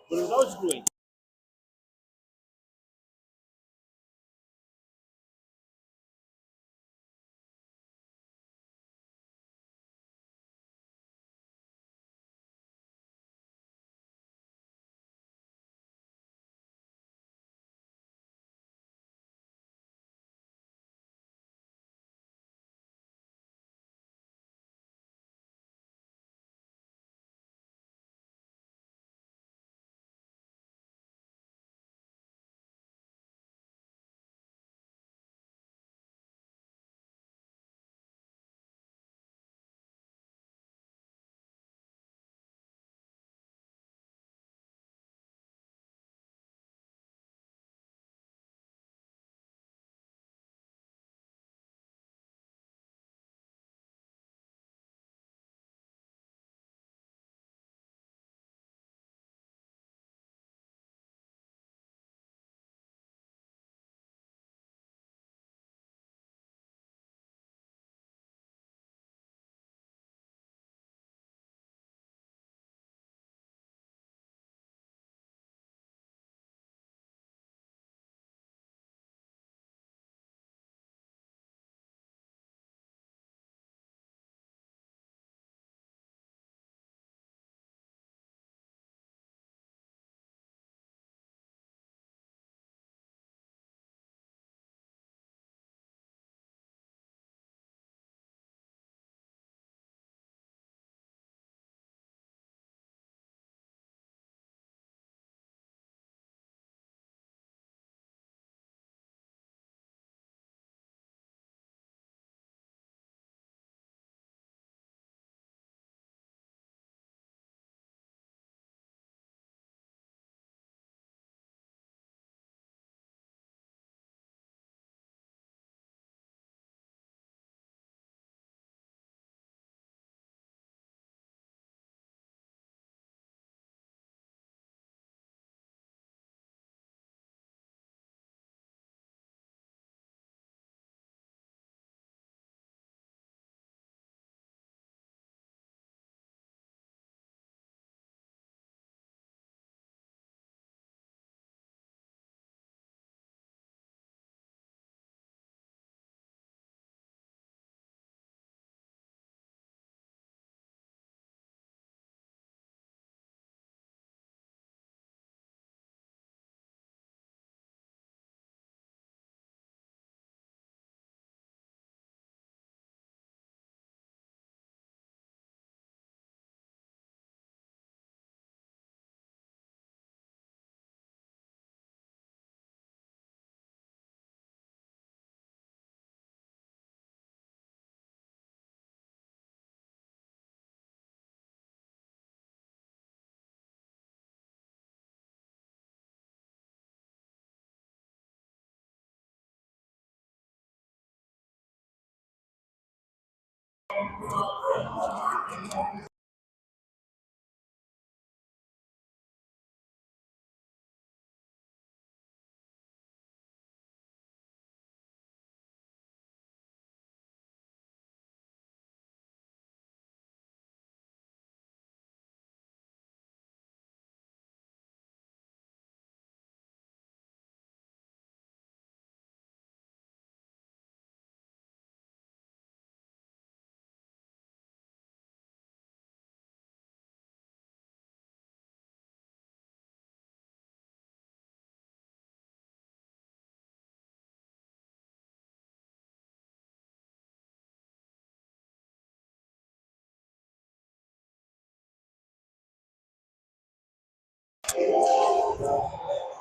Buenos Aires, güey.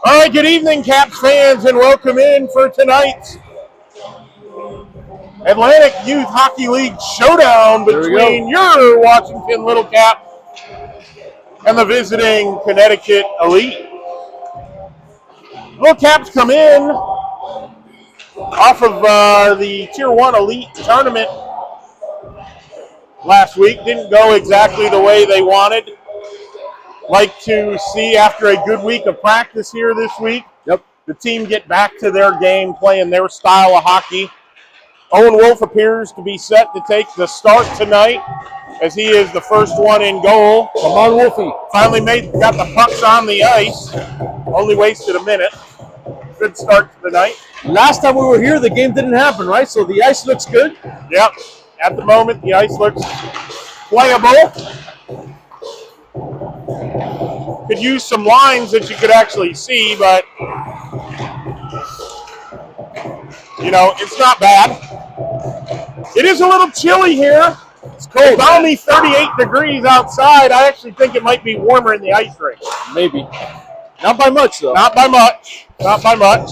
All right, good evening, Caps fans, and welcome in for tonight's Atlantic Youth Hockey League showdown between your Washington Little Cap and the visiting Connecticut Elite. Little Caps come in off of the Tier 1 Elite tournament last week. Didn't go exactly the way they wanted. Like to see, after a good week of practice here this week, the team get back to their game, playing their style of hockey. Owen Wolf appears to be set to take the start tonight as he is the first one in goal. Come on, Wolfie. Finally got the pucks on the ice. Only wasted a minute. Good start to the night. Last time we were here, the game didn't happen, right? So the ice looks good. Yep. At the moment, the ice looks playable. Could use some lines that you could actually see, but you know, it's not bad. It is a little chilly here. It's cold. It's only 38 degrees outside. I actually think it might be warmer in the ice rink. Maybe. Not by much, though. Not by much. Not by much.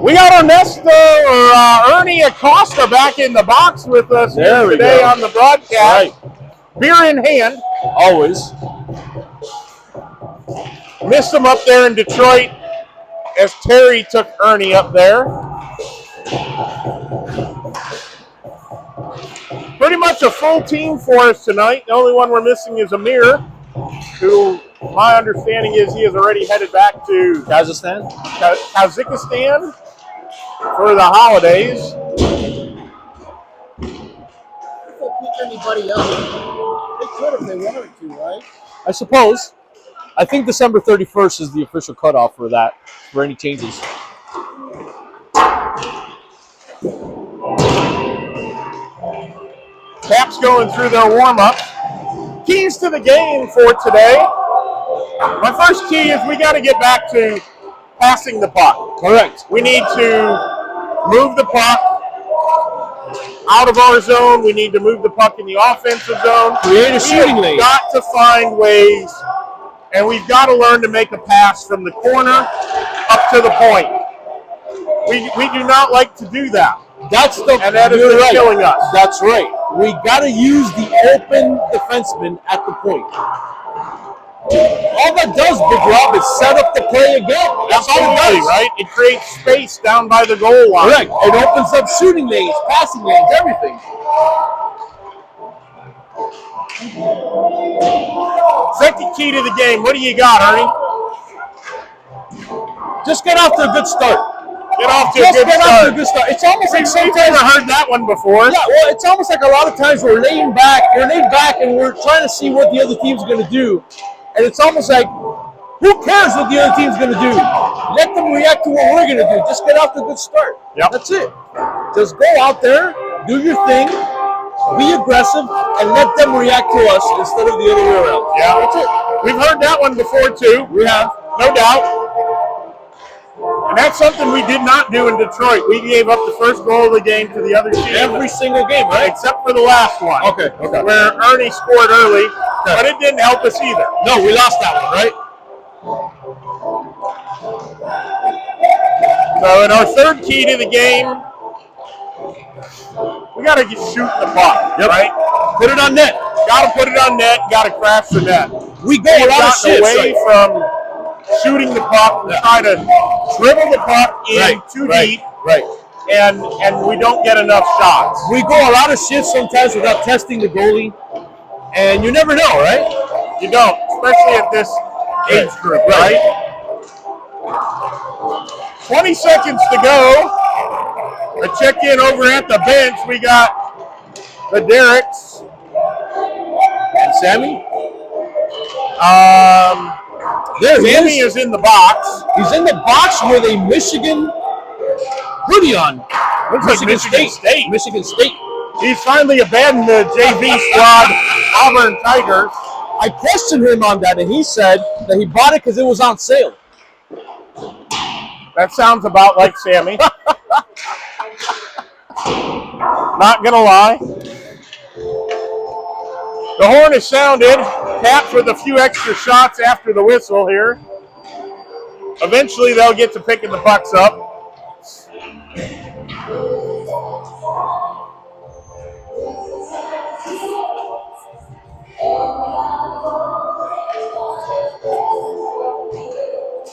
We got Ernesto or Ernie Acosta back in the box with us here today on the broadcast. Right. Beer in hand. Always. Missed him up there in Detroit as Terry took Ernie up there. Pretty much a full team for us tonight. The only one we're missing is Amir, who my understanding is he is already headed back to Kazakhstan for the holidays. If they pick anybody else, they could if they wanted to, right? I suppose. I think December 31st is the official cutoff for that, for any changes. Caps going through their warm-ups. Keys to the game for today. My first key is we got to get back to passing the puck. Correct. We need to move the puck out of our zone. We need to move the puck in the offensive zone. Create a shooting lane. We've got to find ways, and we've got to learn to make a pass from the corner up to the point. We do not like to do that. And that is right. killing us. That's right. We got to use the open defenseman at the point. All that does, Big Rob, is set up the play again. That's all it does, right? It creates space down by the goal line. Correct. It opens up shooting lanes, passing lanes, everything. Second key to the game. What do you got, Ernie? Just get off to a good start. Get off to a good start. It's almost like We've never heard that one before. Yeah, well, it's almost like a lot of times we're laying back, and we're trying to see what the other team's going to do. And it's almost like, who cares what the other team's going to do? Let them react to what we're going to do. Just get off to a good start. Yep. That's it. Just go out there, do your thing, be aggressive, and let them react to us instead of the other way around. Yeah. That's it. We've heard that one before, too. We have. No doubt. And that's something we did not do in Detroit. We gave up the first goal of the game to the other team. Every single game, right? Except for the last one. Okay. Where Ernie scored early, but it didn't help us either. No, we lost that one, right? So in our third key to the game, we got to shoot the puck, right? Put it on net. Got to put it on net, got to crash the net. We go a lot of shit away from shooting the puck. We try to dribble the puck in too deep. Right. And we don't get enough shots. We go a lot of shifts sometimes without testing the goalie, and you never know, right? You don't, especially at this age group, right? 20 seconds to go. A check-in over at the bench. We got the Derricks. And Sammy? Sammy is in the box. He's in the box with a Michigan hoodie on. Looks like Michigan State. Michigan State. He's finally abandoned the JV squad, Auburn Tigers. I questioned him on that, and he said that he bought it because it was on sale. That sounds about like Sammy. Not gonna lie. The horn is sounded. Caps with a few extra shots after the whistle here. Eventually they'll get to picking the pucks up.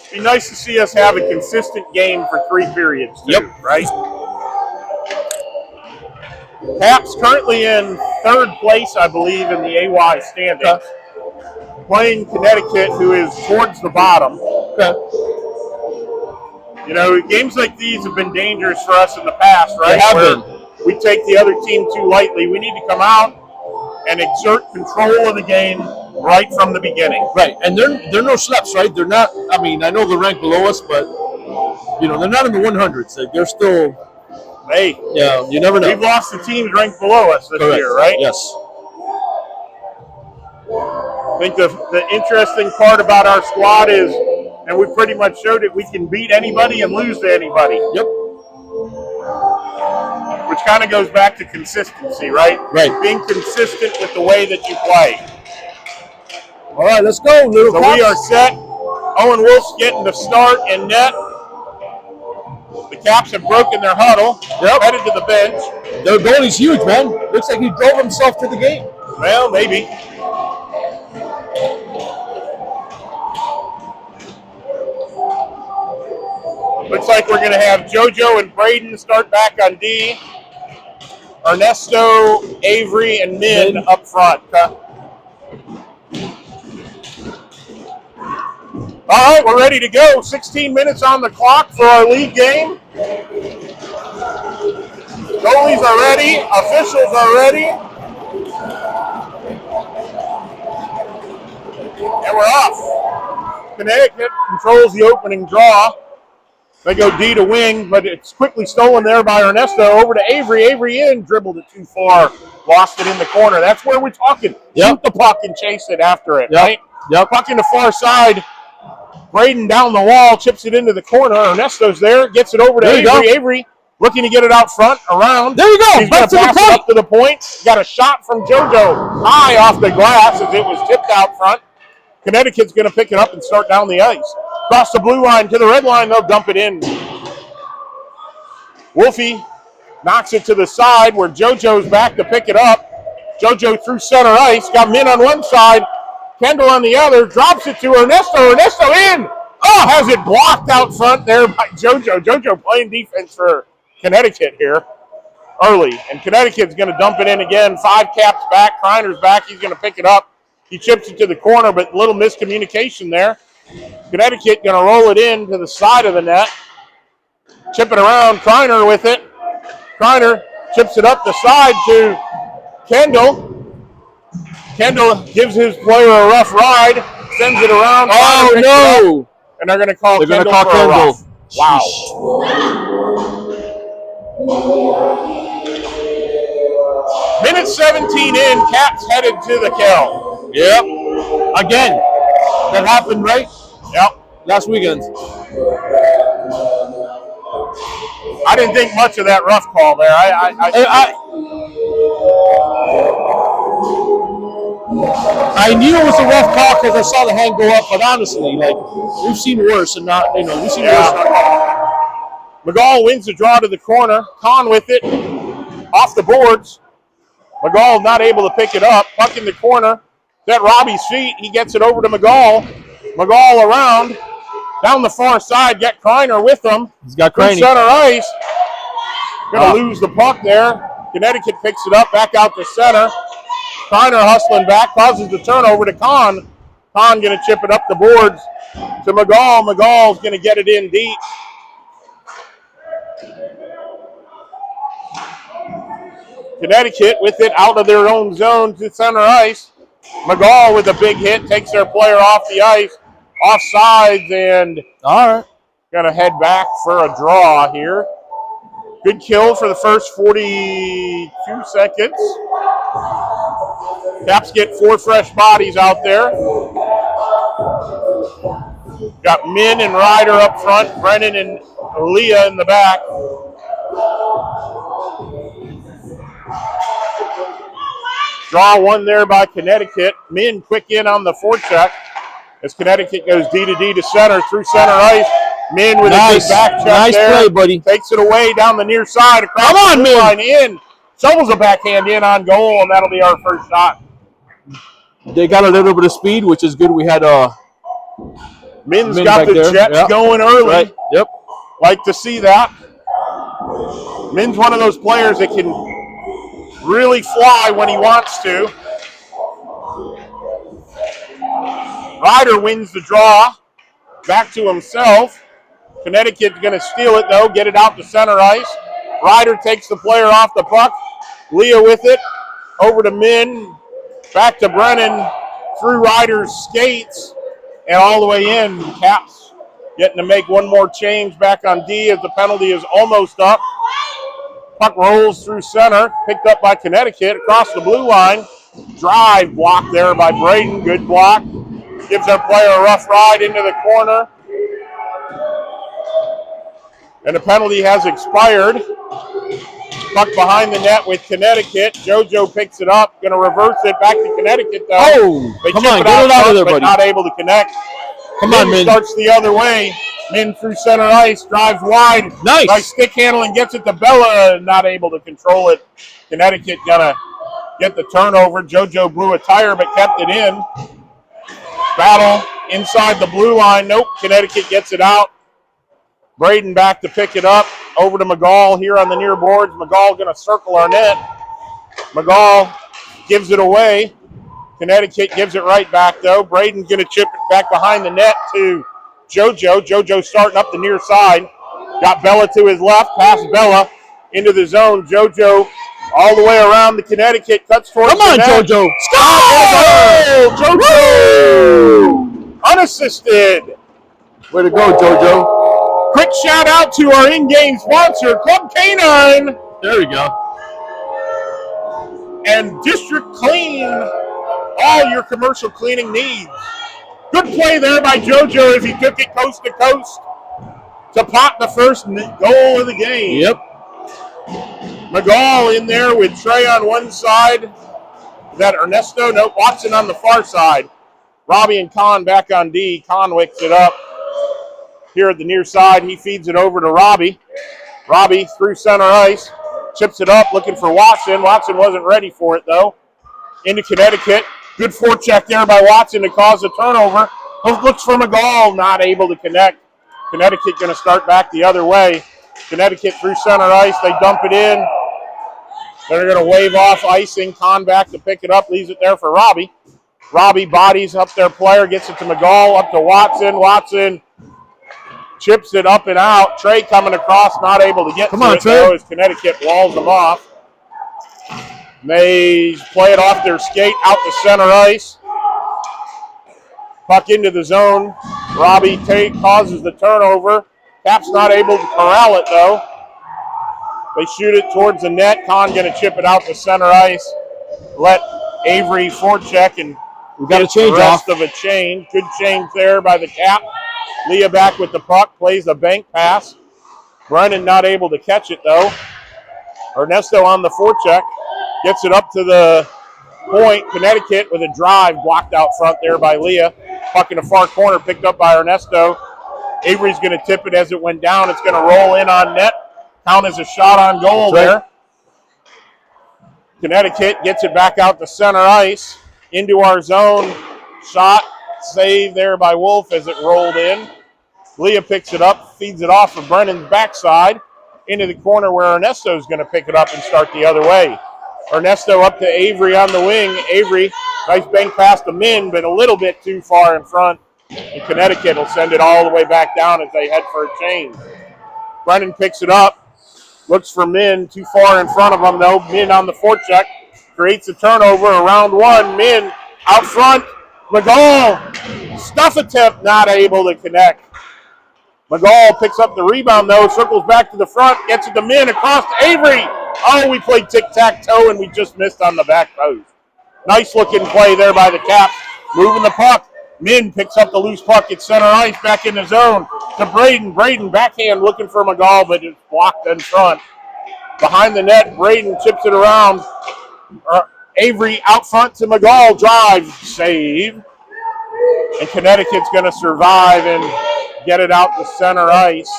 It'd be nice to see us have a consistent game for 3 periods, too, right? Caps currently in 3rd place, I believe, in the AY standings. Playing Connecticut, who is towards the bottom. You know, games like these have been dangerous for us in the past, right? They have been. We take the other team too lightly. We need to come out and exert control of the game right from the beginning. Right, and they're no schleps, right? They're not. I mean, I know they're ranked below us, but they're not in the 100s. Like, they're still. Hey, yeah, you never know. We've lost the teams ranked below us this Correct. year, right? Yes. I think the interesting part about our squad is, and we pretty much showed it, we can beat anybody and lose to anybody. Yep. Which kind of goes back to consistency, right? Right. Being consistent with the way that you play. All right, let's go, little So Caps. we are set. Owen Wolf's getting the start and net. The Caps have broken their huddle. Yep. Headed to the bench. Their goalie's huge, man. Looks like he drove himself to the game. Well, maybe. Looks like we're going to have JoJo and Braden start back on D. Ernesto, Avery, and Min up front. All right, we're ready to go. 16 minutes on the clock for our league game. Goalies are ready. Officials are ready. And we're off. Connecticut controls the opening draw. They go D to wing, but it's quickly stolen there by Ernesto. Over to Avery. Avery in, dribbled it too far. Lost it in the corner. That's where we're talking. Yep. Shoot the puck and chase it after it, yep. right? Yep. Puck in the far side. Braden down the wall, chips it into the corner. Ernesto's there, gets it over to Avery. Avery looking to get it out front, around. There you go. He's going to pass it up to the point. Got a shot from JoJo high off the glass as it was tipped out front. Connecticut's going to pick it up and start down the ice. Cross the blue line to the red line, they'll dump it in. Wolfie knocks it to the side where JoJo's back to pick it up. JoJo through center ice, got Min on one side, Kendall on the other, drops it to Ernesto. Ernesto in! Oh, has it blocked out front there by JoJo. JoJo playing defense for Connecticut here early. And Connecticut's going to dump it in again. 5 Caps back, Kreiner's back, he's going to pick it up. He chips it to the corner, but little miscommunication there. Connecticut going to roll it in to the side of the net. Chip it around, Kreiner with it. Kreiner chips it up the side to Kendall. Kendall gives his player a rough ride, sends it around. Oh, no. And they're going to call Kendall for a rough. Wow. Minute 17 in, Caps headed to the kill. Yep. Again. That happened, right? Yep. Last weekend. I didn't think much of that rough call there. I knew it was a rough call because I saw the hand go up, but honestly, like, we've seen worse and not, we've seen worse. McGall wins the draw to the corner. Kahn with it. Off the boards. McGall not able to pick it up. Puck in the corner. It's at Robbie's feet. He gets it over to McGall. McGall around. Down the far side. Get Kreiner with him. He's got Kreiner. Center ice. Going to lose the puck there. Connecticut picks it up. Back out to center. Kreiner hustling back. Causes the turnover to Kahn. Kahn going to chip it up the boards to McGall. McGall's going to get it in deep. Connecticut with it out of their own zone to center ice. McGall with a big hit takes their player off the ice, offsides, and gonna head back for a draw here. Good kill for the first 42 seconds. Caps get 4 fresh bodies out there. Got Min and Ryder up front, Brennan and Leah in the back. Draw one there by Connecticut. Min quick in on the forecheck as Connecticut goes D to D to center through center ice. Min with a good back check nice there. Play, buddy. Takes it away down the near side across the blue line in. Shovels a backhand in on goal, and that'll be our first shot. They got a little bit of speed, which is good. We had Min's got the Jets going early. Right. Yep. Like to see that. Min's one of those players that can really fly when he wants to. Ryder wins the draw. Back to himself. Connecticut's going to steal it, though. Get it out to center ice. Ryder takes the player off the puck. Leah with it. Over to Min. Back to Brennan, through Ryder's skates, and all the way in. Caps getting to make one more change back on D as the penalty is almost up. Puck rolls through center, picked up by Connecticut across the blue line. Drive blocked there by Braden, good block. Gives their player a rough ride into the corner. And the penalty has expired. Puck behind the net with Connecticut. JoJo picks it up. Going to reverse it back to Connecticut, though. Oh, they come chip on, it get it out of there, but buddy. not able to connect. Come on, Min. Starts the other way. Min through center ice, drives wide. Nice. By stick handling, gets it to Bella, not able to control it. Connecticut going to get the turnover. JoJo blew a tire, but kept it in. Battle inside the blue line. Nope, Connecticut gets it out. Braden back to pick it up. Over to McGall here on the near boards. McGall going to circle our net. McGall gives it away. Connecticut gives it right back, though. Braden's going to chip it back behind the net to JoJo. JoJo starting up the near side. Got Bella to his left. Past Bella into the zone. JoJo all the way around the Connecticut. Cuts towards Come on, the net. JoJo. Score! JoJo! Unassisted. Way to go, JoJo. Quick shout out to our in-game sponsor, Club Canine. There we go. And District Clean, all your commercial cleaning needs. Good play there by JoJo as he took it coast to coast to pot the first goal of the game. Yep. McGall in there with Trey on one side. Is that Ernesto? Nope, Watson on the far side. Robbie and Con back on D. Con wicks it up. Here at the near side, he feeds it over to Robbie. Robbie through center ice, chips it up, looking for Watson. Watson wasn't ready for it, though. Into Connecticut. Good forecheck there by Watson to cause a turnover. Looks for McGall, not able to connect. Connecticut going to start back the other way. Connecticut through center ice. They dump it in. They're going to wave off icing. Con back to pick it up, leaves it there for Robbie. Robbie bodies up their player, gets it to McGall, up to Watson. Watson chips it up and out. Trey coming across, not able to get to it, though, as Connecticut walls them off. They play it off their skate out to center ice. Puck into the zone. Robbie causes the turnover. Cap's not able to corral it, though. They shoot it towards the net. Con going to chip it out to center ice. Let Avery forecheck and we got a change the rest off. of a change. Good change there by the Cap. Leah back with the puck, plays a bank pass. Brennan not able to catch it, though. Ernesto on the forecheck. Gets it up to the point. Connecticut with a drive blocked out front there by Leah. Puck in the far corner picked up by Ernesto. Avery's going to tip it as it went down. It's going to roll in on net. Count as a shot on goal there. Connecticut gets it back out to center ice. Into our zone. Shot. Save there by Wolf as it rolled in. Leah picks it up, feeds it off of Brennan's backside into the corner where Ernesto's going to pick it up and start the other way. Ernesto up to Avery on the wing. Avery, nice bank pass to Min, but a little bit too far in front. And Connecticut will send it all the way back down as they head for a change. Brennan picks it up, looks for Min, too far in front of him though. Min on the forecheck, creates a turnover around one. Min out front. McGall, stuff attempt, not able to connect. McGall picks up the rebound, though, circles back to the front, gets it to Min, across to Avery. Oh, we played tic-tac-toe, and we just missed on the back post. Nice-looking play there by the Caps. Moving the puck. Min picks up the loose puck at center ice, back in the zone to Braden. Braden, backhand, looking for McGall, but it's blocked in front. Behind the net, Braden chips it around. Avery out front to McGall, drive, save. And Connecticut's going to survive and get it out to center ice.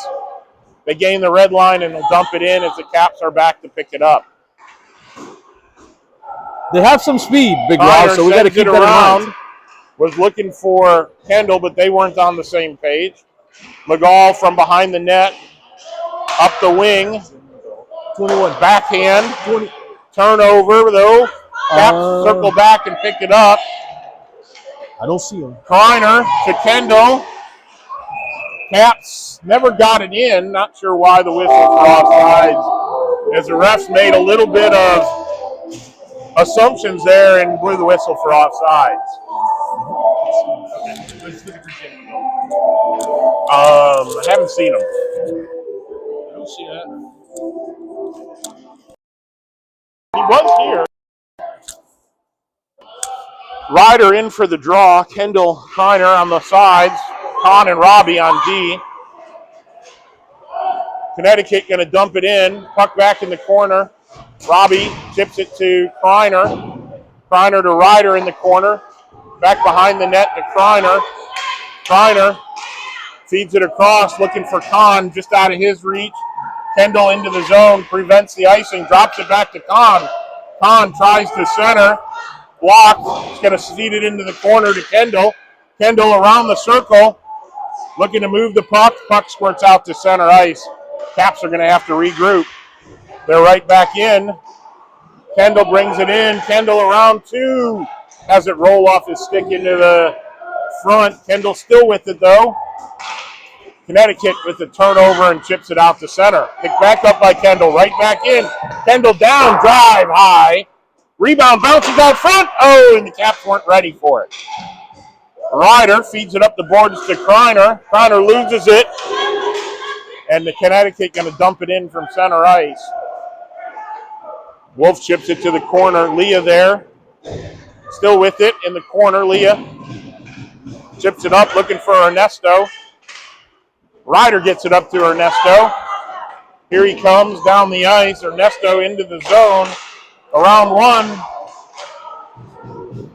They gain the red line and they'll dump it in as the Caps are back to pick it up. They have some speed, Big Rob, so we got to keep that in mind. Was looking for Kendall, but they weren't on the same page. McGall from behind the net, up the wing. 21 backhand. 20. Turnover, though. Caps circle back and pick it up. I don't see him. Kreiner to Kendall. Caps never got it in. Not sure why the whistle for offsides. As the refs made a little bit of assumptions there and blew the whistle for offsides. I haven't seen him. I don't see that. He was here. Ryder in for the draw. Kendall Kreiner on the sides. Con and Robbie on D. Connecticut going to dump it in. Puck back in the corner. Robbie chips it to Kreiner. Kreiner to Ryder in the corner. Back behind the net to Kreiner. Kreiner feeds it across, looking for Con, just out of his reach. Kendall into the zone, prevents the icing, drops it back to Con. Con tries to center. Blocked. He's going to feed it into the corner to Kendall. Kendall around the circle, looking to move the puck. Puck squirts out to center ice. Caps are going to have to regroup. They're right back in. Kendall brings it in. Kendall around two. Has it roll off his stick into the front. Kendall still with it, though. Connecticut with the turnover and chips it out to center. Picked back up by Kendall. Right back in. Kendall down. Drive high. Rebound bounces out front. Oh, and the Caps weren't ready for it. Ryder feeds it up the boards to Kreiner. Kreiner loses it. And the Connecticut going to dump it in from center ice. Wolf chips it to the corner. Leah there. Still with it in the corner. Leah chips it up, looking for Ernesto. Ryder gets it up to Ernesto. Here he comes down the ice. Ernesto into the zone. Around one.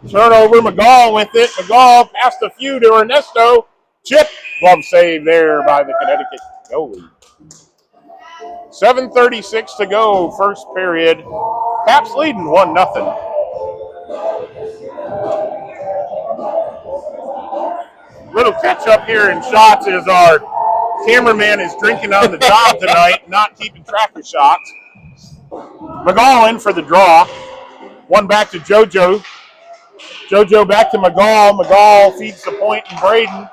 Turnover. McGall with it. McGall passed a few to Ernesto. Chip. Glove save there by the Connecticut goalie. 7:36 to go, first period. Caps leading 1-0. Little catch up here in shots as our cameraman is drinking on the job tonight, not keeping track of shots. McGall in for the draw. One back to JoJo. JoJo back to McGall. McGall feeds the point to Braden.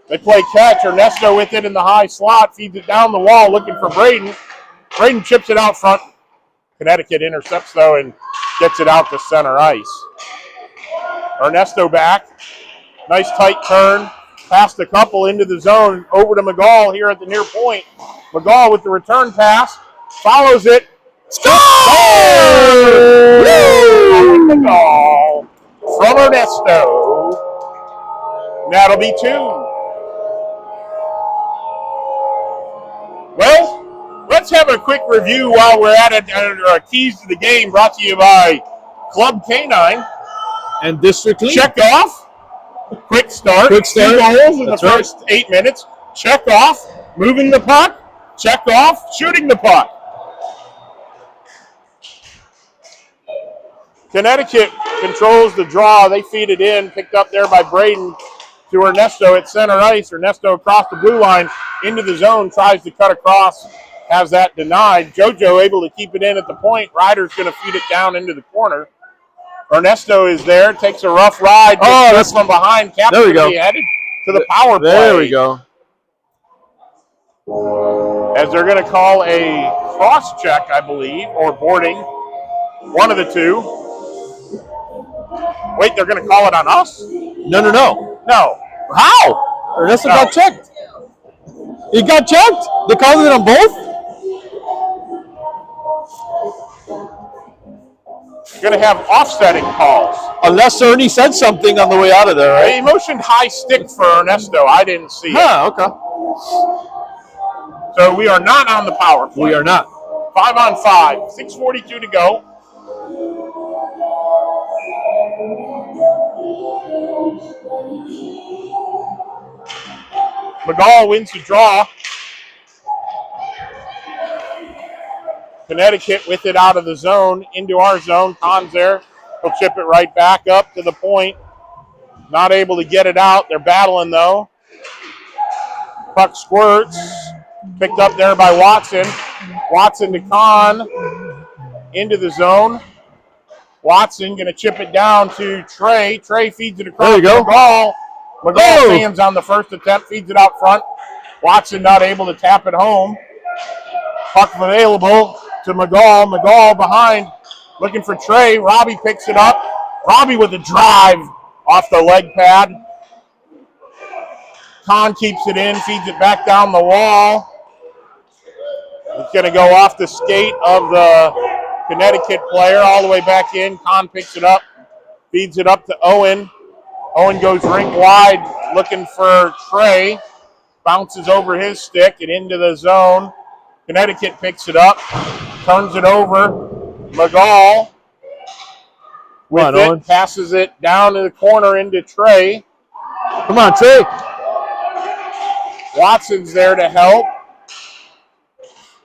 They play catch. Ernesto with it in the high slot. Feeds it down the wall looking for Braden. Braden chips it out front. Connecticut intercepts, though, and gets it out to center ice. Ernesto back. Nice tight turn. Past a couple into the zone. Over to McGall here at the near point. McGall with the return pass. Follows it. Score! McGall from Ernesto. That'll be two. Well, let's have a quick review while we're at it. Our keys to the game brought to you by Club K9 And District League. Check off. Quick start. Quick start. 2 goals in That's the first 8 minutes. Check off. Moving the puck. Check off. Shooting the puck. Connecticut controls the draw. They feed it in. Picked up there by Braden to Ernesto at center ice. Ernesto across the blue line into the zone. Tries to cut across. Has that denied. JoJo able to keep it in at the point. Ryder's going to feed it down into the corner. Ernesto is there. Takes a rough ride. Oh, that's from behind. Captain there we go. Headed to the power play. There we go. As they're going to call a cross check, I believe, or boarding. One of the two. Wait, they're going to call it on us? No. No. How? Ernesto No. got checked. He got checked? They called it on both? Going to have offsetting calls. Unless Ernie said something on the way out of there, right? They motioned high stick for Ernesto. I didn't see it. Okay. So we are not on the power play. We are not. 5-on-5. 6:42 to go. McGall wins the draw. Connecticut with it out of the zone into our zone. Con's there. He'll chip it right back up to the point. Not able to get it out. They're battling, though. Puck squirts. Picked up there by Watson. Watson to Con. Into the zone. Watson going to chip it down to Trey. Trey feeds it across to McGall. McGall stands on the first attempt. Feeds it out front. Watson not able to tap it home. Puck available to McGall. McGall behind Looking for Trey. Robbie picks it up. Robbie with a drive off the leg pad. Kahn keeps it in, feeds it back down the wall. It's going to go off the skate of the Connecticut player all the way back in. Kahn picks it up, feeds it up to Owen. Owen goes rink wide looking for Trey. Bounces over his stick and into the zone. Connecticut picks it up, turns it over. McGall with it, passes it down to the corner into Trey. Come on, Trey. Watson's there to help.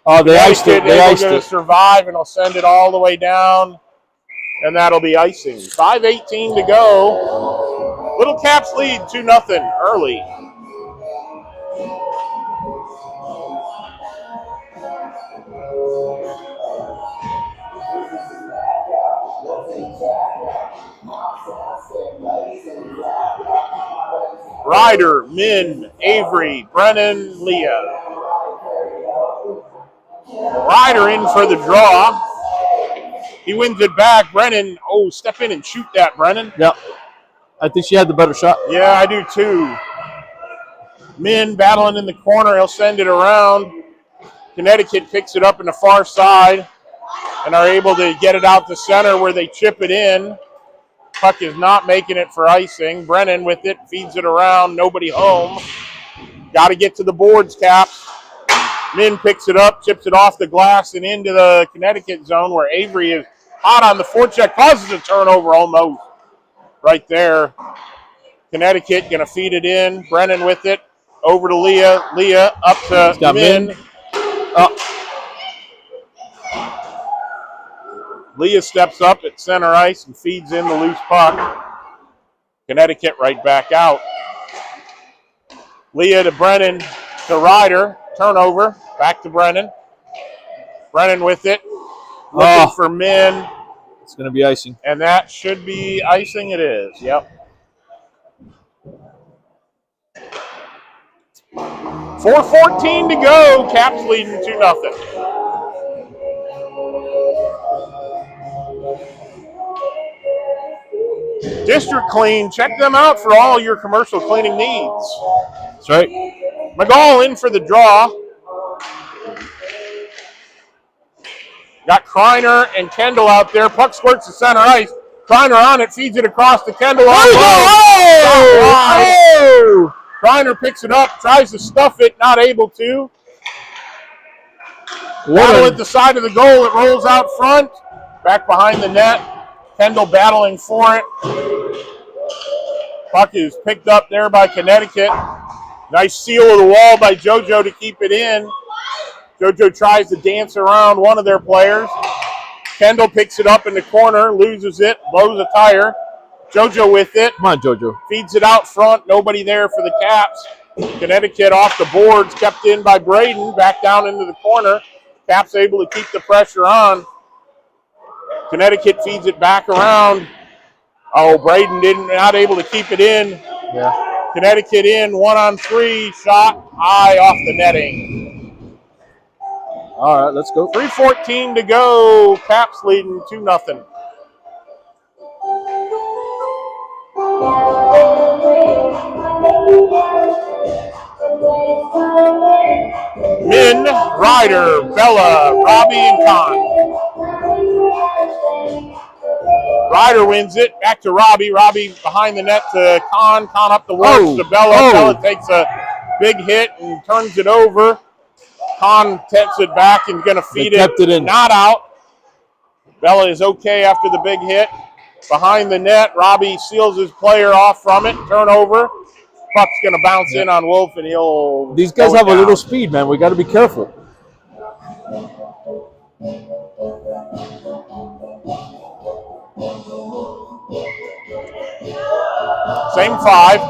Oh, they iced it. They iced it. Survive, and he'll send it all the way down, and that'll be icing. 5:18 to go. Little Caps lead 2-0 early. Ryder, Min, Avery, Brennan, Leah. Ryder in for the draw. He wins it back. Brennan, step in and shoot that, Brennan. Yep. I think she had the better shot. Yeah, I do too. Min battling in the corner. He'll send it around. Connecticut picks it up in the far side and are able to get it out to center where they chip it in. Puck is not making it for icing. Brennan with it, feeds it around. Nobody home. Got to get to the boards, Caps. Min picks it up, chips it off the glass and into the Connecticut zone where Avery is hot on the forecheck. Causes a turnover almost right there. Connecticut going to feed it in. Brennan with it. Over to Leah. Leah up to Min. Leah steps up at center ice and feeds in the loose puck. Connecticut right back out. Leah to Brennan to Ryder. Turnover. Back to Brennan. Brennan with it. Looking for Min. It's going to be icing. And that should be icing. It is. Yep. 4:14 to go. Caps leading 2-0. District Clean, check them out for all your commercial cleaning needs. That's right. McGall in for the draw. Got Kreiner and Kendall out there. Puck squirts to center ice. Kreiner on it, feeds it across to Kendall. Kreiner picks it up, tries to stuff it, not able to. Battle at the side of the goal. It rolls out front. Back behind the net. Kendall battling for it. Puck is picked up there by Connecticut. Nice seal of the wall by JoJo to keep it in. JoJo tries to dance around one of their players. Kendall picks it up in the corner, loses it, blows a tire. JoJo with it. Come on, JoJo. Feeds it out front. Nobody there for the Caps. Connecticut off the boards, kept in by Braden. Back down into the corner. Caps able to keep the pressure on. Connecticut feeds it back around. Braden not able to keep it in. Yeah. Connecticut in, 1-on-3, shot high off the netting. All right, let's go. 3:14 to go. Caps leading 2-0. Min, Ryder, Bella, Robbie, and Kahn. Ryder wins it. Back to Robbie. Robbie behind the net to Kahn. Kahn up the works to Bella. Bella takes a big hit and turns it over. Kahn taps it back and going to feed it in. Not out. Bella is okay after the big hit. Behind the net, Robbie seals his player off from it. Turnover. Puck's going to bounce in on Wolf, and he'll. These guys have a little speed, man. We got to be careful. Same five.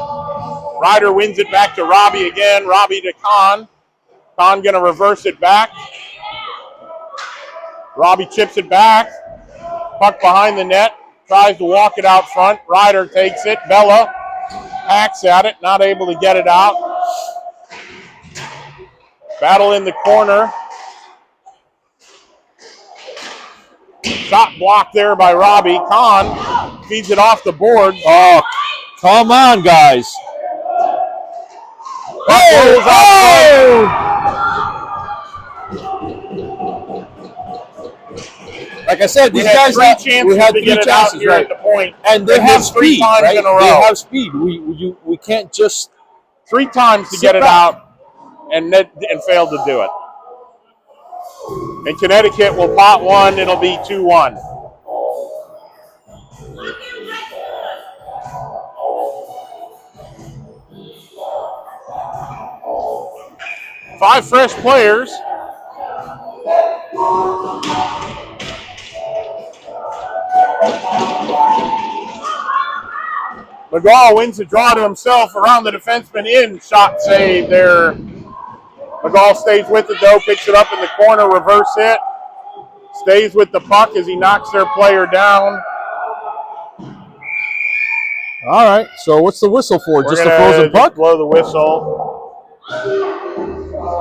Ryder wins it back to Robbie again. Robbie to Kahn. Kahn going to reverse it back. Robbie chips it back. Puck behind the net. Tries to walk it out front. Ryder takes it. Bella hacks at it. Not able to get it out. Battle in the corner. Shot blocked there by Robbie. Kahn feeds it off the board. Oh, come on, guys. Like I said, these guys had 3 chances, here right? at the point. And they have speed, right? in a row. They have speed. We can't just 3 times to get it out and failed to do it. And Connecticut will pot one. It'll be 2-1. Five fresh players. McGall wins the draw to himself around the defenseman in. Shot save there. McGall stays with it though, picks it up in the corner, reverse hit. Stays with the puck as he knocks their player down. All right, so what's the whistle for? We're just a frozen puck? Blow the whistle.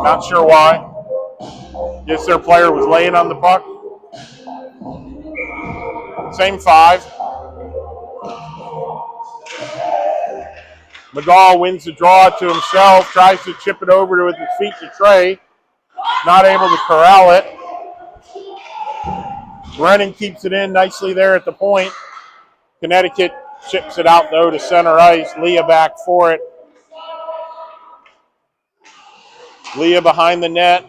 Not sure why. Guess their player was laying on the puck. Same 5. McGall wins the draw to himself, tries to chip it over with his feet to Trey. Not able to corral it. Brennan keeps it in nicely there at the point. Connecticut chips it out, though, to center ice. Leah back for it. Leah behind the net.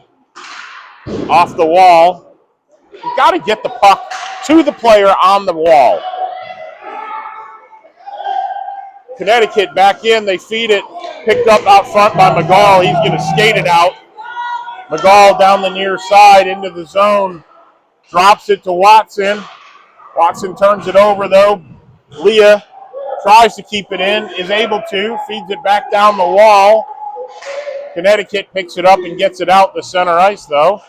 Off the wall. You've got to get the puck to the player on the wall. Connecticut back in. They feed it. Picked up out front by McGall. He's going to skate it out. McGall down the near side into the zone. Drops it to Watson. Watson turns it over, though. Leah tries to keep it in. Is able to. Feeds it back down the wall. Connecticut picks it up and gets it out the center ice, though.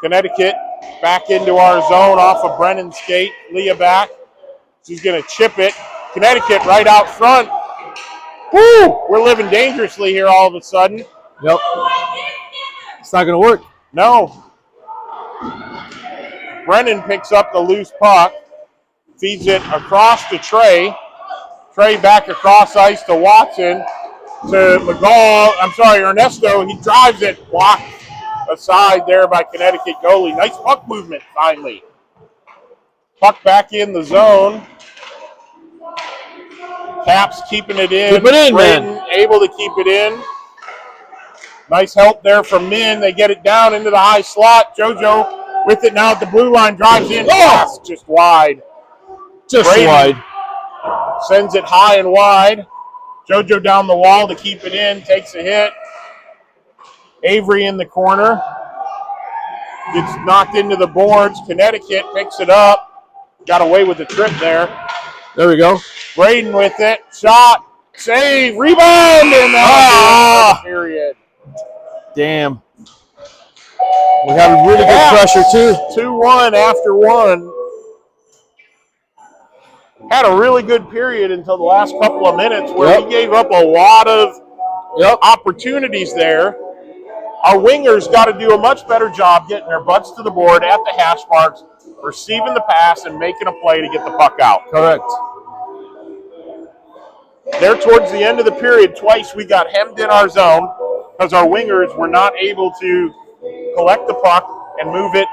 Connecticut back into our zone off of Brennan's skate. Leah back. She's going to chip it. Connecticut right out front. Woo! We're living dangerously here all of a sudden. Yep. It's not going to work. No. Brennan picks up the loose puck. Feeds it across to Trey. Trey back across ice to Watson. To McGall. I'm sorry, Ernesto. He drives it. Blocked aside there by Connecticut goalie. Nice puck movement finally. Puck back in the zone. Caps keeping it in. Keep it in, Braden man. Able to keep it in. Nice help there from Min. They get it down into the high slot. JoJo with it now at the blue line. Drives in. Pass just wide. Just Braden wide. sends it high and wide. JoJo down the wall to keep it in. Takes a hit. Avery in the corner. Gets knocked into the boards. Connecticut picks it up. Got away with the trip there. There we go. Braden with it. Shot. Save. Rebound. And that period. Damn. We have really good pressure, too. 2-1 after 1. Had a really good period until the last couple of minutes where we gave up a lot of opportunities there. Our wingers got to do a much better job getting their butts to the board at the hash marks, receiving the pass, and making a play to get the puck out. Correct. There towards the end of the period, twice we got hemmed in our zone because our wingers were not able to collect the puck and move it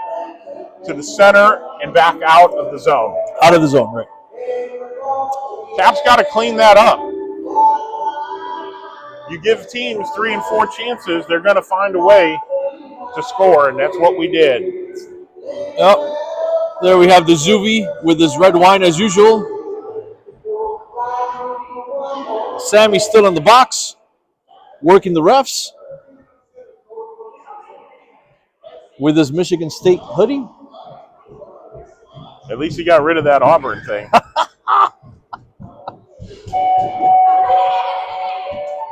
to the center and back out of the zone. Out of the zone, right. Caps got to clean that up. You give teams 3 and 4 chances, they're going to find a way to score, and that's what we did. Yep. There we have the Zuvi with his red wine as usual. Sammy's still in the box, working the refs with his Michigan State hoodie. At least he got rid of that Auburn thing.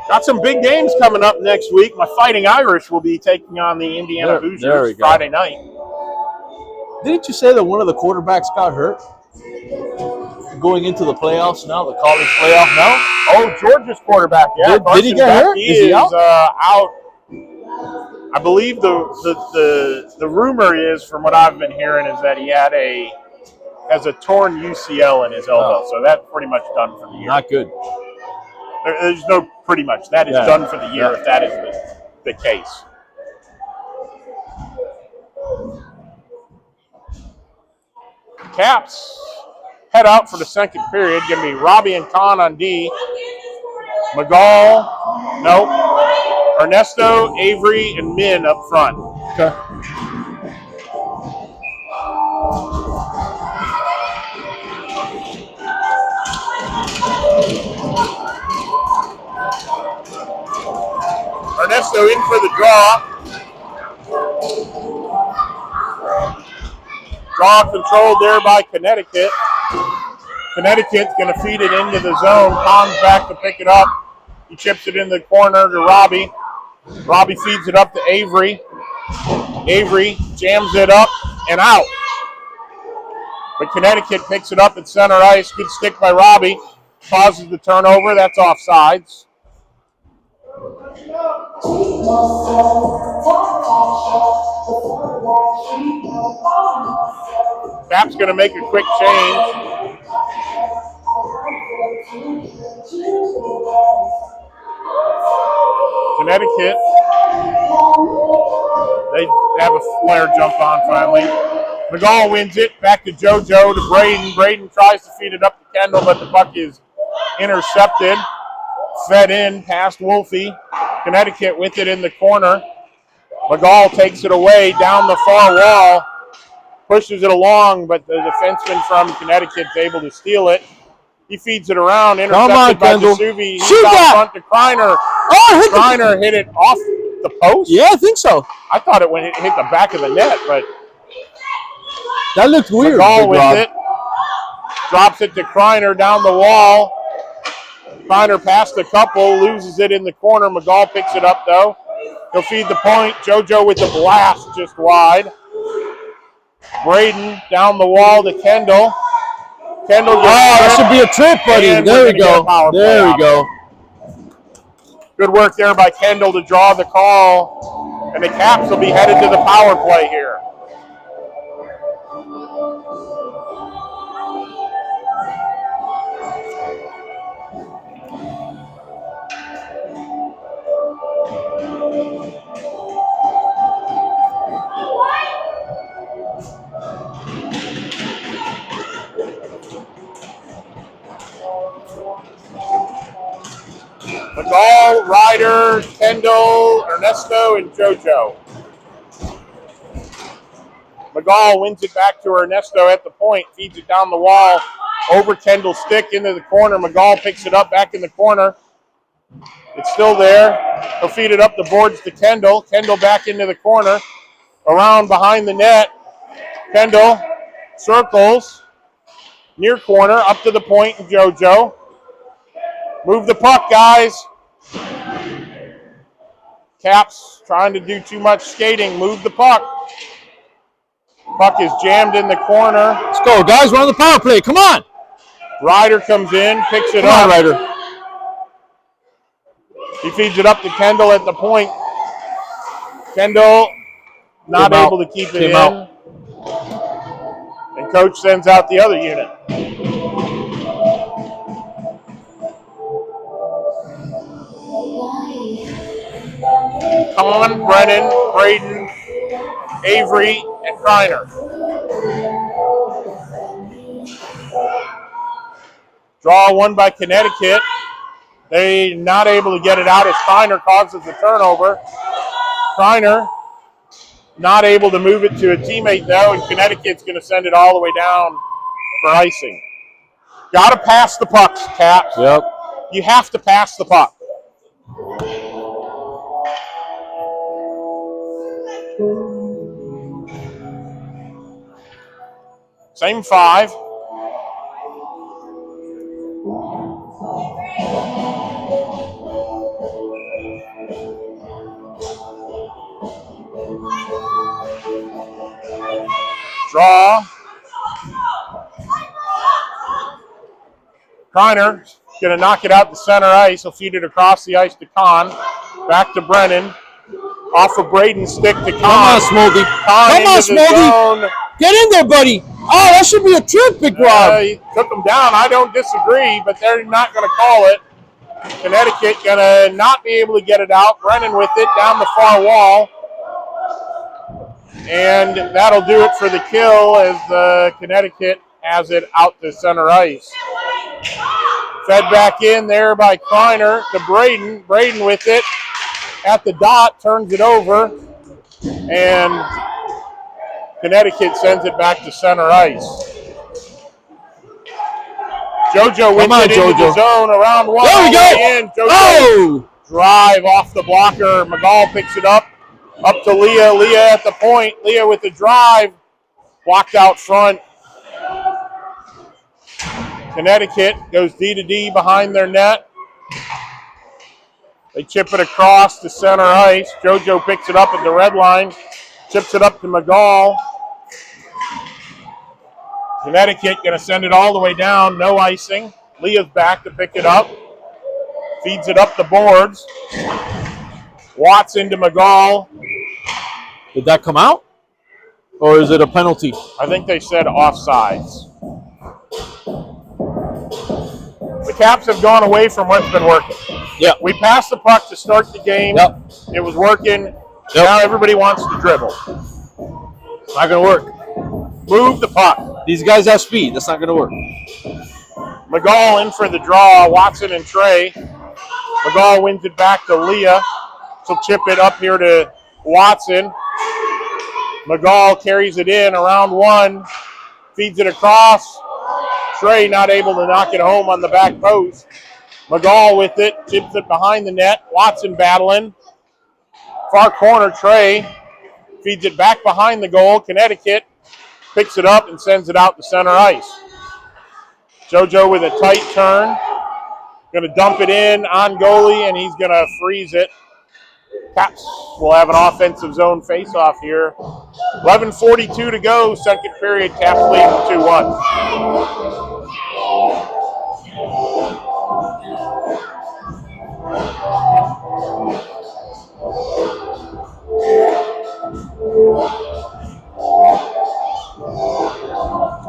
Got some big games coming up next week. My Fighting Irish will be taking on the Indiana Hoosiers Friday night. Didn't you say that one of the quarterbacks got hurt going into the playoffs now, the college playoff now? Oh, Georgia's quarterback, yeah. Did he get hurt? Is he out? Out. I believe the rumor is, from what I've been hearing, is that he has a torn UCL in his elbow, so that's pretty much done for the year. Not good. There's no pretty much. That is done for the year if that is the case. Caps head out for the second period. Going to be Robbie and Con on D. McGall, nope. Ernesto, Avery, and Min up front. Okay. Ernesto in for the draw. Draw controlled there by Connecticut. Connecticut's going to feed it into the zone. Con's back to pick it up. He chips it in the corner to Robbie. Robbie feeds it up to Avery. Avery jams it up and out. But Connecticut picks it up at center ice. Good stick by Robbie. Causes the turnover. That's offsides. Cap's going to make a quick change. Connecticut, they have a flare jump on finally. McGall wins it. Back to JoJo, to Braden. Braden tries to feed it up to Kendall, but the puck is intercepted. Fed in past Wolfie. Connecticut with it in the corner. McGall takes it away down the far wall. Pushes it along, but the defenseman from Connecticut's able to steal it. He feeds it around, intercepted by Vesuvi. He's out front to Kreiner. Oh, Kreiner hit it off the post? Yeah, I think so. I thought it hit the back of the net, but that looked weird. McGall with it. Drops it to Kreiner down the wall. Kreiner past a couple, loses it in the corner. McGall picks it up, though. He'll feed the point. JoJo with the blast just wide. Braden down the wall to Kendall. Kendall that should be a trip, buddy. There we go. There we go. Good work there by Kendall to draw the call. And the Caps will be headed to the power play here. McGall, Ryder, Kendall, Ernesto, and JoJo. McGall wins it back to Ernesto at the point, feeds it down the wall, over Kendall's stick into the corner. McGall picks it up back in the corner. It's still there. He'll feed it up the boards to Kendall. Kendall back into the corner, around behind the net. Kendall circles, near corner, up to the point, and JoJo. Move the puck, guys. Caps trying to do too much skating. Move the puck. Puck is jammed in the corner. Let's go, guys. We're on the power play. Come on. Ryder comes in, picks it Come up. on, Ryder. He feeds it up to Kendall at the point. Kendall not able to keep it in. And coach sends out the other unit. Con, Brennan, Braden, Avery, and Kreiner. Draw one by Connecticut. They not able to get it out as Kreiner causes the turnover. Kreiner not able to move it to a teammate though, and Connecticut's going to send it all the way down for icing. Got to pass the pucks, Caps. Yep. You have to pass the puck. Same five. Draw. Kreiner going to knock it out to center ice. He'll feed it across the ice to Con. Back to Brennan. Off of Braden's stick to Con. Come on, Smoldy. Come on, Smoldy. Get in there, buddy. Oh, that should be a toothpick, Rob. He took him down. I don't disagree, but they're not going to call it. Connecticut going to not be able to get it out. Brennan with it down the far wall. And that'll do it for the kill as Connecticut has it out to center ice. Fed back in there by Kleiner to Braden. Braden with it at the dot, turns it over, and Connecticut sends it back to center ice. JoJo wins it into the zone around one. There we go. In. JoJo drive off the blocker. McGall picks it up to Leah. Leah at the point. Leah with the drive. Blocked out front. Connecticut goes D to D behind their net. They chip it across to center ice. JoJo picks it up at the red line. Chips it up to McGall. Connecticut going to send it all the way down. No icing. Leah's back to pick it up. Feeds it up the boards. Watson to McGall. Did that come out? Or is it a penalty? I think they said offsides. The Caps have gone away from what's been working. Yeah. We passed the puck to start the game. Yep. It was working. Yep. Now everybody wants to dribble. Not going to work. Move the puck. These guys have speed. That's not going to work. McGall in for the draw. Watson and Trey. McGall wins it back to Leah. She'll chip it up here to Watson. McGall carries it in around one. Feeds it across. Trey not able to knock it home on the back post. McGall with it. Chips it behind the net. Watson battling. Far corner, Trey. Feeds it back behind the goal. Connecticut picks it up and sends it out to center ice. JoJo with a tight turn. Going to dump it in on goalie, and he's going to freeze it. Caps will have an offensive zone face-off here. 11:42 to go, second period. Caps leading 2-1.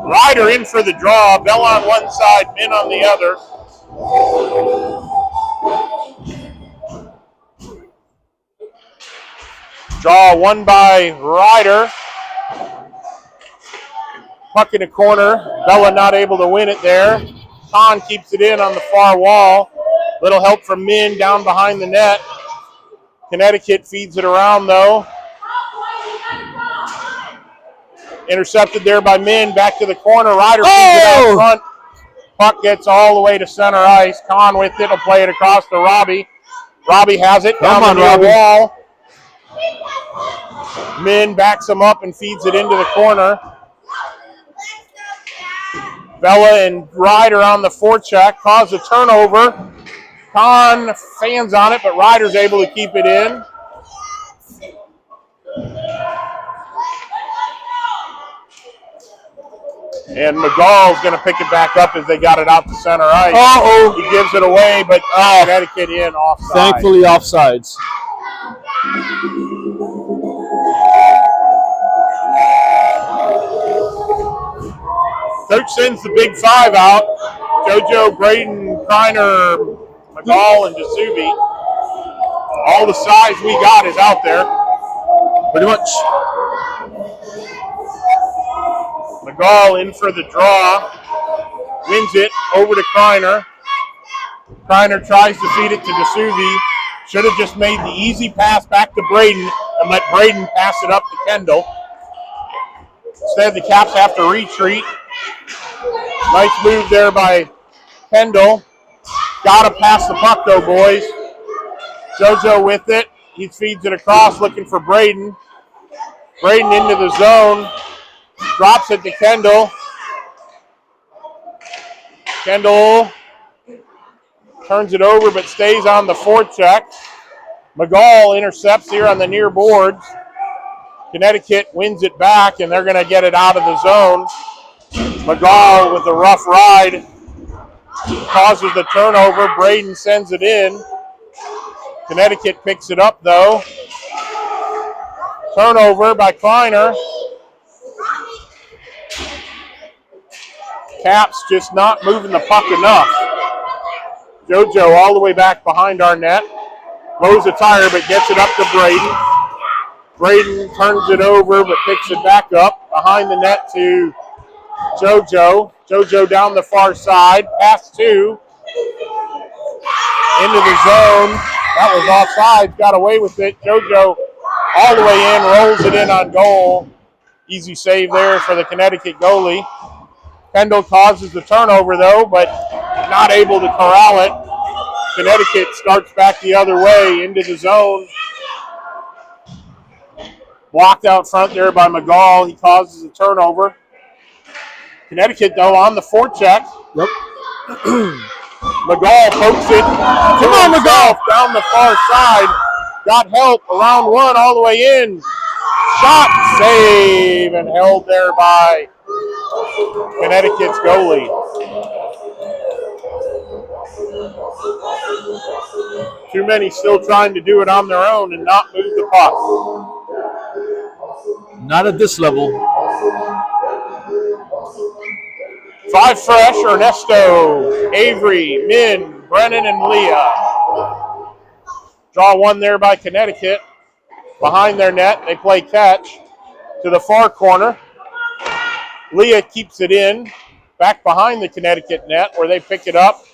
Ryder in for the draw. Bell on one side, Min on the other. Draw won by Ryder. Puck in the corner. Bella not able to win it there. Kahn keeps it in on the far wall. Little help from Min down behind the net. Connecticut feeds it around though. Intercepted there by Min. Back to the corner. Ryder feeds it out front. Puck gets all the way to center ice. Kahn with it will play it across to Robbie. Robbie has it down the near wall. Min backs him up and feeds it into the corner. Bella and Ryder on the forecheck. Cause a turnover. Kahn fans on it, but Ryder's able to keep it in. And McGall's going to pick it back up as they got it out to center ice. He gives it away, but Connecticut in offside. Thankfully, offsides. Coach sends the big five out. JoJo, Braden, Kreiner, McGall, and DeSuvi. All the size we got is out there. Pretty much. McGall in for the draw. Wins it over to Kreiner. Kreiner tries to feed it to DeSuvi. Should have just made the easy pass back to Braden and let Braden pass it up to Kendall. Instead, the Caps have to retreat. Nice move there by Kendall. Got to pass the puck, though, boys. JoJo with it. He feeds it across, looking for Braden. Braden into the zone. Drops it to Kendall. Kendall turns it over, but stays on the forecheck. McGall intercepts here on the near boards. Connecticut wins it back, and they're going to get it out of the zone. McGall with the rough ride causes the turnover. Braden sends it in. Connecticut picks it up, though. Turnover by Kleiner. Caps just not moving the puck enough. JoJo all the way back behind our net. Blows a tire but gets it up to Braden. Braden turns it over but picks it back up behind the net to JoJo. JoJo down the far side. Pass 2. Into the zone. That was offside. Got away with it. JoJo all the way in. Rolls it in on goal. Easy save there for the Connecticut goalie. Kendall causes the turnover, though, but not able to corral it. Connecticut starts back the other way into the zone. Blocked out front there by McGall. He causes a turnover. Connecticut, though, on the forecheck. Yep. McGall pokes it. Come on, McGall! Down the far side. Got help around 1 all the way in. Shot, save, and held there by Connecticut's goalie. Too many still trying to do it on their own and not move the puck. Not at this level. 5 fresh, Ernesto, Avery, Min, Brennan, and Leah. Draw 1 there by Connecticut. Behind their net, they play catch to the far corner. Leah keeps it in, back behind the Connecticut net where they pick it up.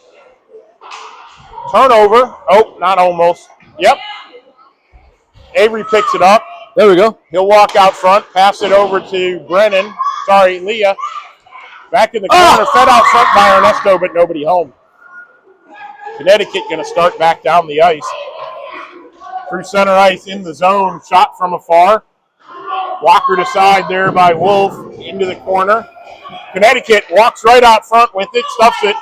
Turnover. Oh, not almost. Yep. Avery picks it up. There we go. He'll walk out front, pass it over to Brennan. Sorry, Leah. Back in the corner, fed out front by Ernesto, but nobody home. Connecticut going to start back down the ice. Through center ice in the zone, shot from afar. Walker aside there by Wolf into the corner. Connecticut walks right out front with it, stuffs it,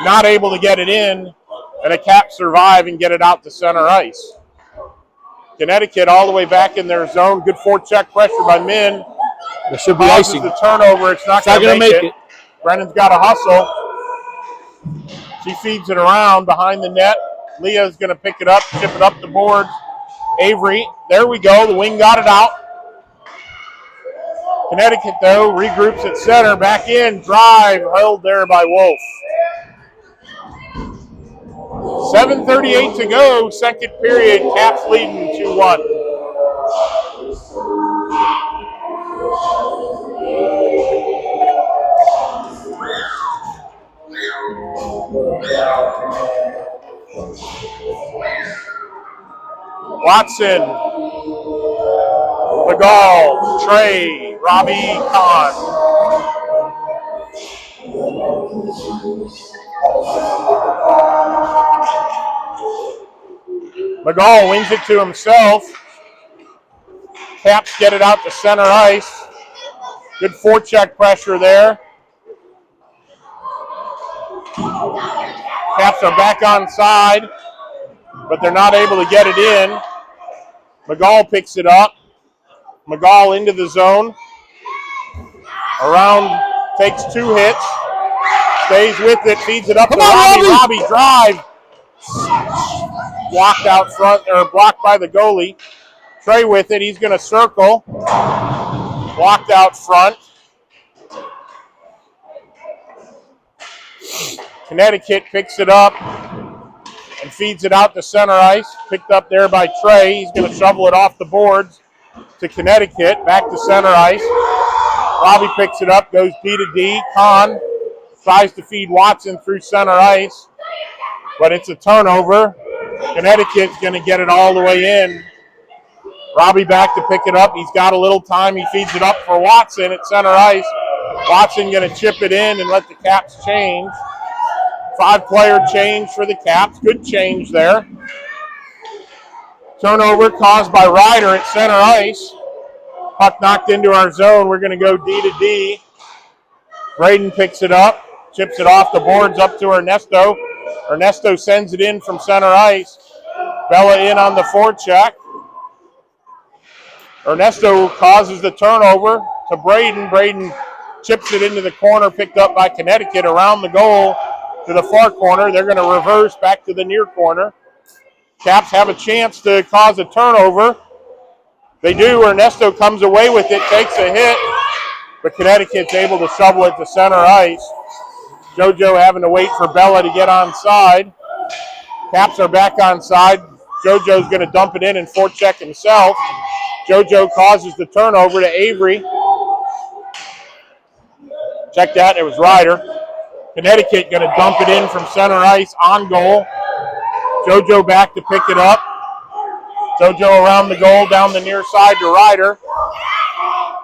not able to get it in, and the Caps survive and get it out to center ice. Connecticut all the way back in their zone. Good forecheck pressure by Min. There should be icing. The turnover. It's not going to make it. Brennan's got to hustle. She feeds it around behind the net. Leah's going to pick it up, chip it up the boards. Avery, there we go. The wing got it out. Connecticut, though, regroups at center. Back in. Drive held there by Wolf. 7:38 to go. Second period. Caps leading 2-1. Watson, McGall, Trey, Robbie, Kahn. McGall wings it to himself. Caps get it out to center ice. Good forecheck pressure there. Caps are back on side, but they're not able to get it in. McGall picks it up. McGall into the zone. Around, takes 2 hits. Stays with it, feeds it up to Robbie. Robbie drive. Blocked out front, or blocked by the goalie. Trey with it, he's going to circle. Blocked out front. Connecticut picks it up and feeds it out to center ice. Picked up there by Trey. He's going to shovel it off the boards to Connecticut. Back to center ice. Robbie picks it up, goes D to D. Kahn tries to feed Watson through center ice, but it's a turnover. Connecticut's going to get it all the way in. Robbie back to pick it up. He's got a little time. He feeds it up for Watson at center ice. Watson going to chip it in and let the Caps change. 5-player change for the Caps. Good change there. Turnover caused by Ryder at center ice. Puck knocked into our zone. We're going to go D to D. Braden picks it up. Chips it off the boards up to Ernesto. Ernesto sends it in from center ice. Bella in on the forecheck. Ernesto causes the turnover to Braden. Braden chips it into the corner, picked up by Connecticut around the goal to the far corner. They're going to reverse back to the near corner. Caps have a chance to cause a turnover. They do. Ernesto comes away with it, takes a hit, but Connecticut's able to shovel it to center ice. JoJo having to wait for Bella to get on side. Caps are back on side. JoJo's going to dump it in and forecheck himself. JoJo causes the turnover to Avery. Check that, it was Ryder. Connecticut going to dump it in from center ice on goal. JoJo back to pick it up. JoJo around the goal, down the near side to Ryder.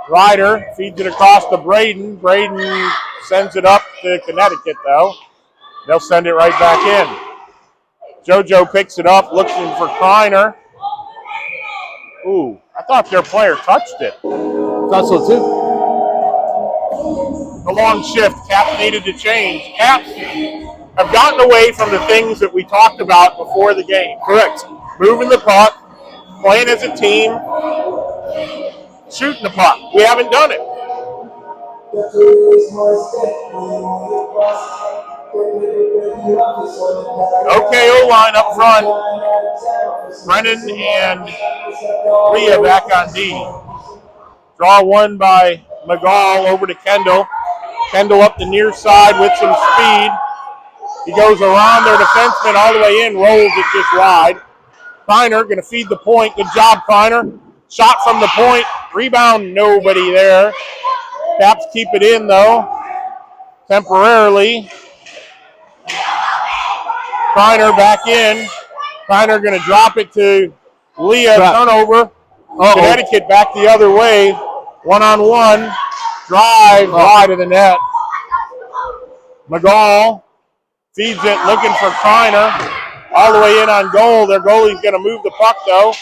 Ryder feeds it across to Braden. Braden sends it up to Connecticut, though. They'll send it right back in. JoJo picks it up, looking for Kreiner. Ooh, I thought their player touched it. Thought so, too. The long shift, Caps needed to change. Caps have gotten away from the things that we talked about before the game. Correct. Moving the puck, playing as a team, shooting the puck. We haven't done it. Okay, O-line up front. Brennan and Leah back on D. Draw one by McGall over to Kendall. Kendall up the near side with some speed. He goes around their defenseman all the way in, rolls it just wide. Kreiner going to feed the point. Good job, Kreiner. Shot from the point. Rebound, nobody there. Caps keep it in, though, temporarily. Kreiner back in. Kreiner going to drop it to Leah. Turnover. Connecticut back the other way. One-on-one. Drive wide of the net. McGall feeds it, looking for Kreiner. All the way in on goal. Their goalie's going to move the puck, though.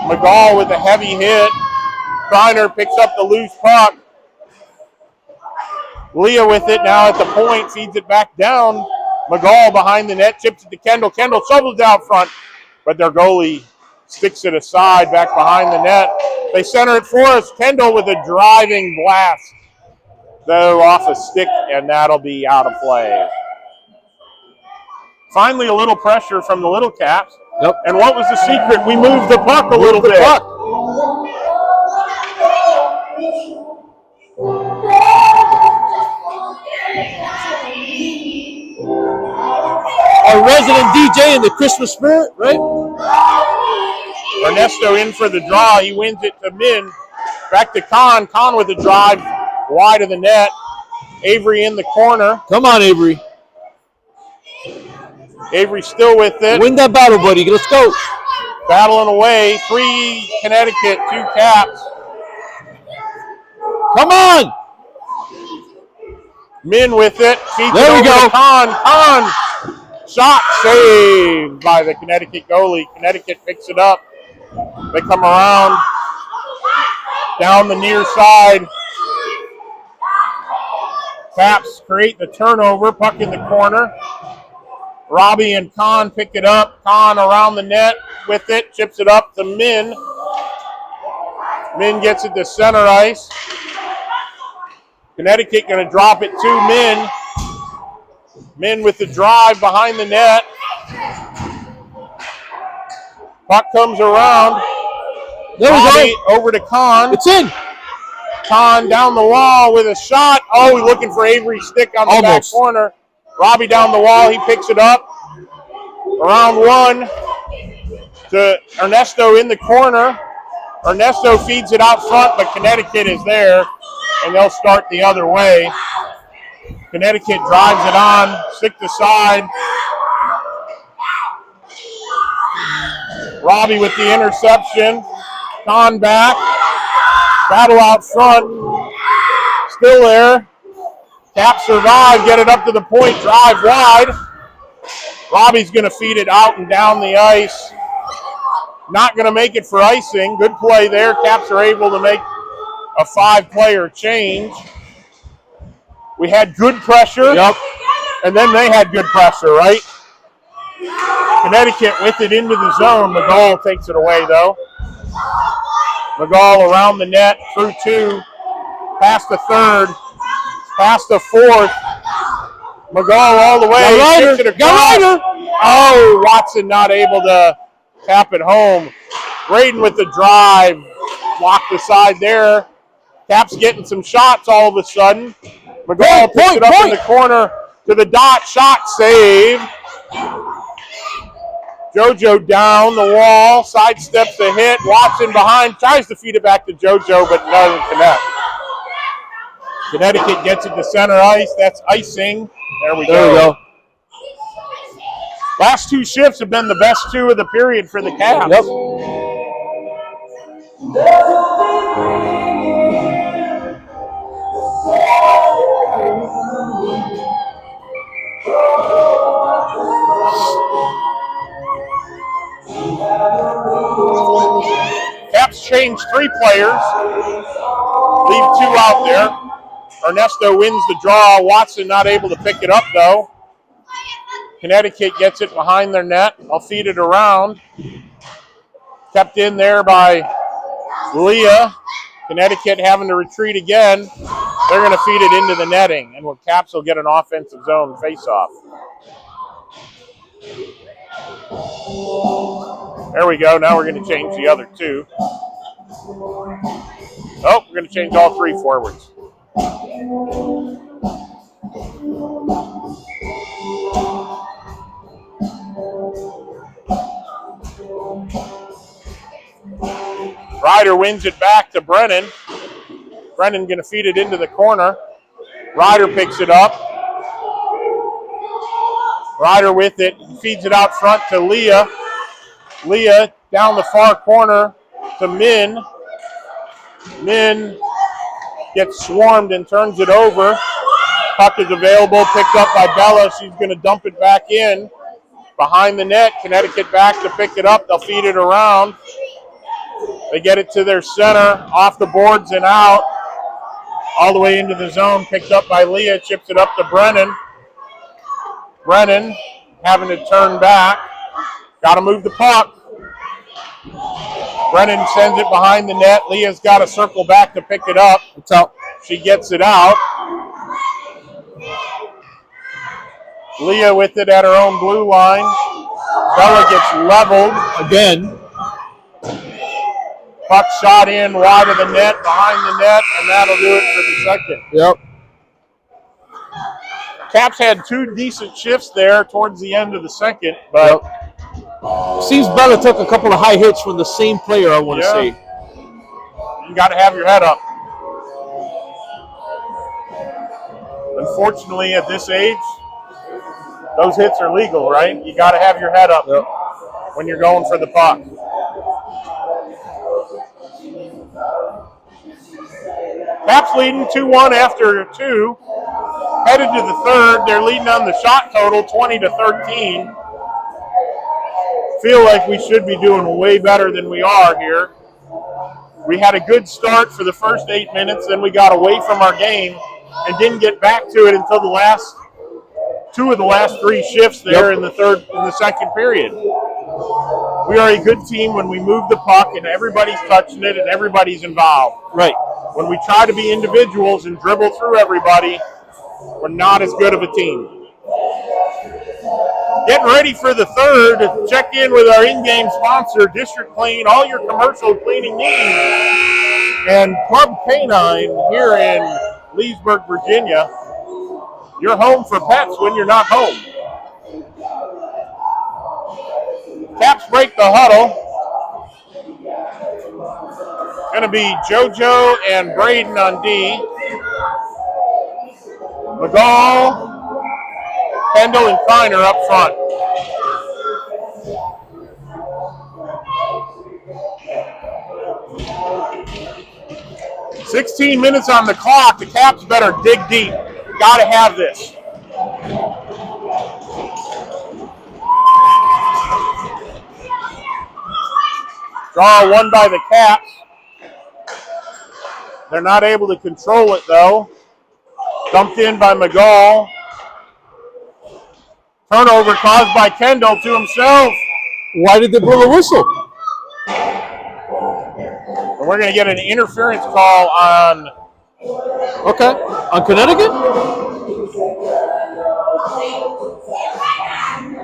McGall with a heavy hit. Kreiner picks up the loose puck. Leah with it now at the point, feeds it back down. McGall behind the net, chips it to Kendall. Kendall shovels it out front, but their goalie sticks it aside back behind the net. They center it for us. Kendall with a driving blast, though off a stick, and that'll be out of play. Finally, a little pressure from the Little Caps. Yep. And what was the secret? We moved the puck a little bit. Our resident DJ in the Christmas spirit, right? Ernesto in for the draw. He wins it to Min. Back to Kahn. Kahn with a drive wide of the net. Avery in the corner. Come on, Avery. Avery still with it. Win that battle, buddy. Let's go. Battling away. 3 Connecticut, 2 Caps. Come on. Min with it. Feeds There it we over go. to Kahn. Kahn. Shot saved by the Connecticut goalie. Connecticut picks it up. They come around down the near side. Caps create the turnover. Puck in the corner. Robbie and Kahn pick it up. Kahn around the net with it. Chips it up to Min. Min gets it to center ice. Connecticut going to drop it to Min. Min with the drive behind the net. Puck comes around. There we Robbie go. over to Kahn. It's in. Kahn down the wall with a shot. Oh, he's looking for Avery's stick on the back corner. Robbie down the wall. He picks it up. Around one to Ernesto in the corner. Ernesto feeds it out front, but Connecticut is there, and they'll start the other way. Connecticut drives it on, stick to side. Robbie with the interception. Kahn back. Battle out front. Still there. Caps survive, get it up to the point, drive wide. Robbie's going to feed it out and down the ice. Not going to make it for icing. Good play there. Caps are able to make a 5-player change. We had good pressure. Yep. And then they had good pressure, right? Connecticut with it into the zone. McGall takes it away, though. McGall around the net, through 2, past the 3rd, past the 4th. McGall all the way. Got Ryder. Oh, Watson not able to tap it home. Braden with the drive. Block the side there. Cap's getting some shots all of a sudden. McGall picks it up in the corner to the dot. Shot save. JoJo down the wall. Sidesteps the hit. Watson behind. Tries to feed it back to JoJo, but doesn't connect. Connecticut gets it to center ice. That's icing. There we go. Last two shifts have been the best two of the period for the Caps. Yep. Caps changed 3 players. Leave 2 out there. Ernesto wins the draw. Watson not able to pick it up, though. Connecticut gets it behind their net. I'll feed it around. Kept in there by Leah. Connecticut having to retreat again. They're going to feed it into the netting, and Caps will get an offensive zone face-off. There we go. Now we're going to change the other 2. Oh, we're going to change all 3 forwards. Ryder wins it back to Brennan. Brennan going to feed it into the corner. Ryder picks it up. Ryder with it, feeds it out front to Leah. Leah down the far corner to Min. Min gets swarmed and turns it over. Puck is available, picked up by Bella. She's going to dump it back in. Behind the net, Connecticut back to pick it up. They'll feed it around. They get it to their center, off the boards and out. All the way into the zone, picked up by Leah, chips it up to Brennan. Brennan having to turn back. Got to move the puck. Brennan sends it behind the net. Leah's got to circle back to pick it up. It's out. She gets it out. Leah with it at her own blue line. Bella gets leveled. Again. Puck shot in wide of the net, behind the net, and that'll do it for the second. Yep. Caps had 2 decent shifts there towards the end of the second, but seems Bella took a couple of high hits from the same player, I want to say. You got to have your head up. Unfortunately, at this age, those hits are legal, right? You got to have your head up when you're going for the puck. Caps leading 2-1 after 2. Headed to the third. They're leading on the shot total, 20-13. Feel like we should be doing way better than we are here. We had a good start for the first 8 minutes, then we got away from our game and didn't get back to it until the last 2 of the last 3 shifts there in the second period. We are a good team when we move the puck and everybody's touching it and everybody's involved. Right. When we try to be individuals and dribble through everybody, we're not as good of a team. Getting ready for the third. Check in with our in-game sponsor, District Clean, all your commercial cleaning needs. And Club Canine here in Leesburg, Virginia. You're home for pets when you're not home. Caps break the huddle. Going to be JoJo and Braden on D. McGall, Kendall, and Kleiner up front. "16 minutes on the clock. The Caps better dig deep. Got to have this." Draw won by the Caps. They're not able to control it, though. Dumped in by McGall. Turnover caused by Kendall to himself. Why did they blow the whistle? And we're going to get an interference call on... Okay. On Connecticut?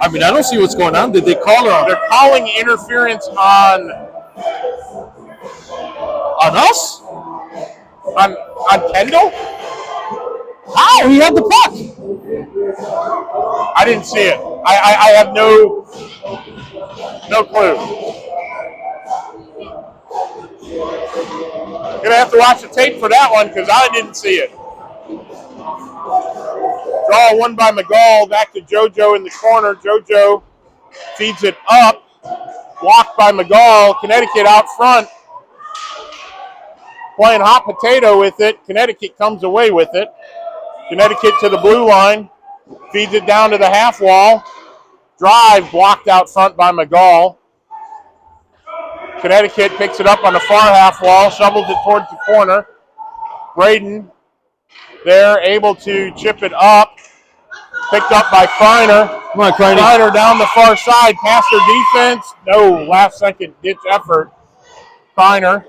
I mean, I don't see what's going on. Did they call her on? They're calling interference on us? On Kendall? How? He had the puck. I didn't see it. I have no clue. Gonna have to watch the tape for that one because I didn't see it. Draw won by McGall. Back to JoJo in the corner. JoJo feeds it up. Blocked by McGall. Connecticut out front. Playing hot potato with it. Connecticut comes away with it. Connecticut to the blue line. Feeds it down to the half wall. Drive blocked out front by McGall. Connecticut picks it up on the far half wall. Shovels it towards the corner. Braden there able to chip it up. Picked up by Kreiner. Come on, Kreiner. Kreiner down the far side. Past their defense. No, last second ditch effort. Kreiner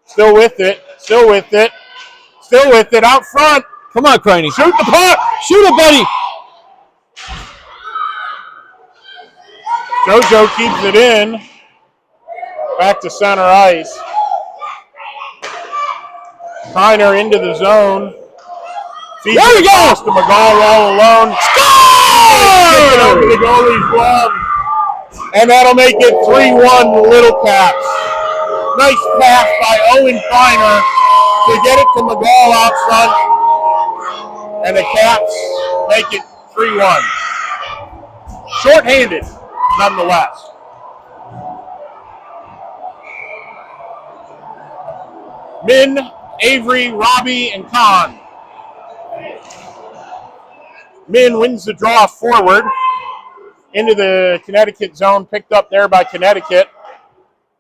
still with it. Still with it. Still with it out front. Come on, Kreiner. Shoot the puck. Shoot it, buddy. JoJo keeps it in. Back to center ice. Kreiner into the zone. Feeds there we go! To McGall all alone. Score! It over the goalie's glove. And that'll make it 3-1 Little Caps. Nice pass by Owen Kreiner to get it to McGall out front. And the Caps make it 3-1. Short-handed, nonetheless. Min, Avery, Robbie, and Kahn. Min wins the draw forward into the Connecticut zone, picked up there by Connecticut.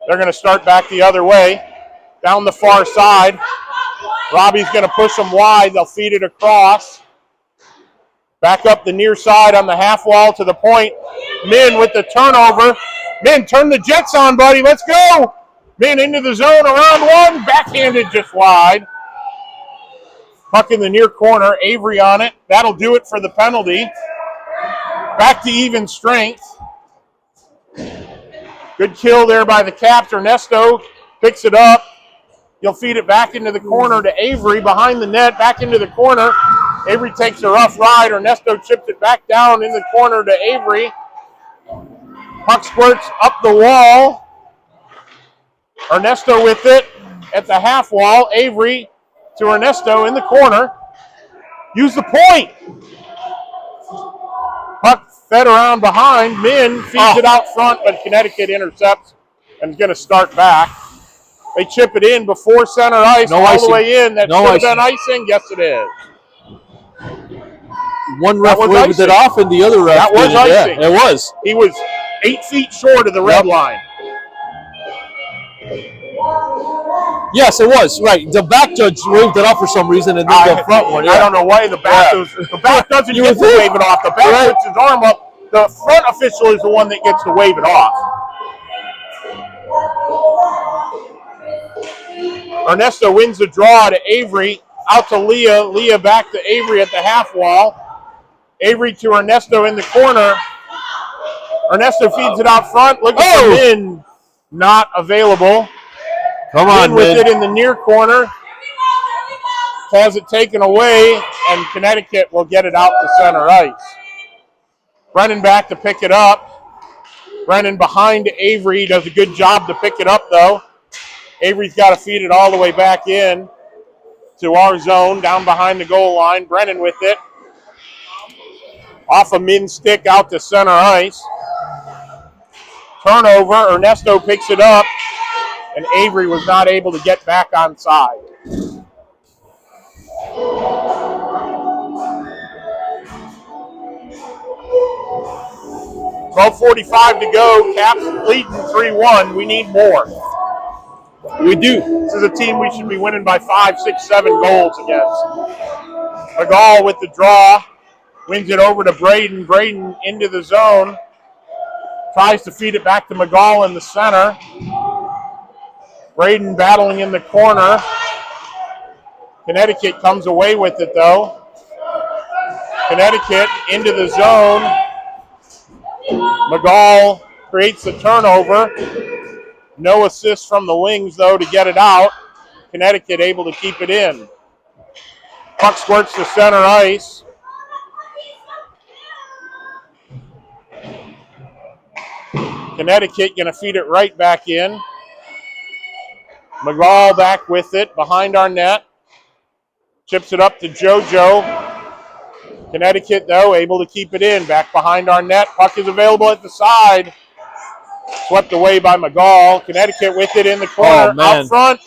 They're going to start back the other way, down the far side. Robbie's going to push them wide. They'll feed it across. Back up the near side on the half wall to the point. Min with the turnover. Min, turn the Jets on, buddy. Let's go. Min into the zone, around one. Backhanded just wide. Puck in the near corner. Avery on it. That'll do it for the penalty. Back to even strength. Good kill there by the Caps. Ernesto picks it up. He'll feed it back into the corner to Avery behind the net. Back into the corner. Avery takes a rough ride. Ernesto chips it back down in the corner to Avery. Puck squirts up the wall. Ernesto with it at the half wall. Avery to Ernesto in the corner. Use the point. Puck fed around behind. Min feeds it out front, but Connecticut intercepts and is going to start back. They chip it in before center ice, the way in. That should have been icing. Yes, it is. One ref waved it off, and the other ref that was icing. Yeah, it was. He was 8 feet short of the red line. Yes, it was. Right. The back judge waved it off for some reason, and then the front one. Yeah. I don't know why the back the back doesn't get to wave it off. The back puts his arm up. The front official is the one that gets to wave it off. Ernesto wins the draw to Avery. Out to Leah. Leah back to Avery at the half wall. Avery to Ernesto in the corner. Ernesto feeds it out front. Look at the Min. Not available. Come on, with it in the near corner. Has it taken away, and Connecticut will get it out to center ice. Brennan back to pick it up. Brennan behind Avery. Does a good job to pick it up, though. Avery's got to feed it all the way back in to our zone, down behind the goal line. Brennan with it. Off a Min's stick out to center ice. Turnover. Ernesto picks it up, and Avery was not able to get back on side. .45 to go. Caps leading 3-1. We need more. We do. This is a team we should be winning by 5, 6, 7 goals against. McGall with the draw. Wins it over to Braden. Braden into the zone. Tries to feed it back to McGall in the center. Braden battling in the corner. Connecticut comes away with it, though. Connecticut into the zone. McGall creates the turnover. No assist from the wings, though, to get it out. Connecticut able to keep it in. Puck squirts to center ice. Connecticut going to feed it right back in. McGall back with it behind our net. Chips it up to JoJo. Connecticut, though, able to keep it in. Back behind our net. Puck is available at the side. Swept away by McGall. Connecticut with it in the corner. Out front.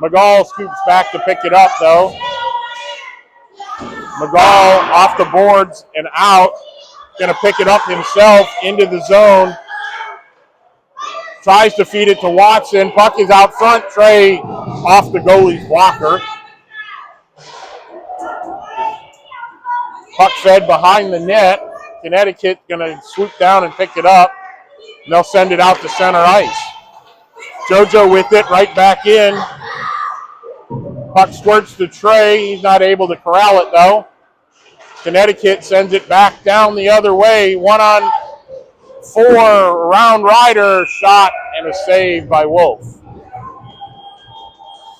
McGall scoops back to pick it up, though. McGall off the boards and out. Going to pick it up himself into the zone. Tries to feed it to Watson. Puck is out front. Trey off the goalie's blocker. Puck fed behind the net. Connecticut going to swoop down and pick it up. And they'll send it out to center ice. JoJo with it right back in. Puck squirts to Trey. He's not able to corral it, though. Connecticut sends it back down the other way. 1-on-4 around Ryder. Shot and a save by Wolf.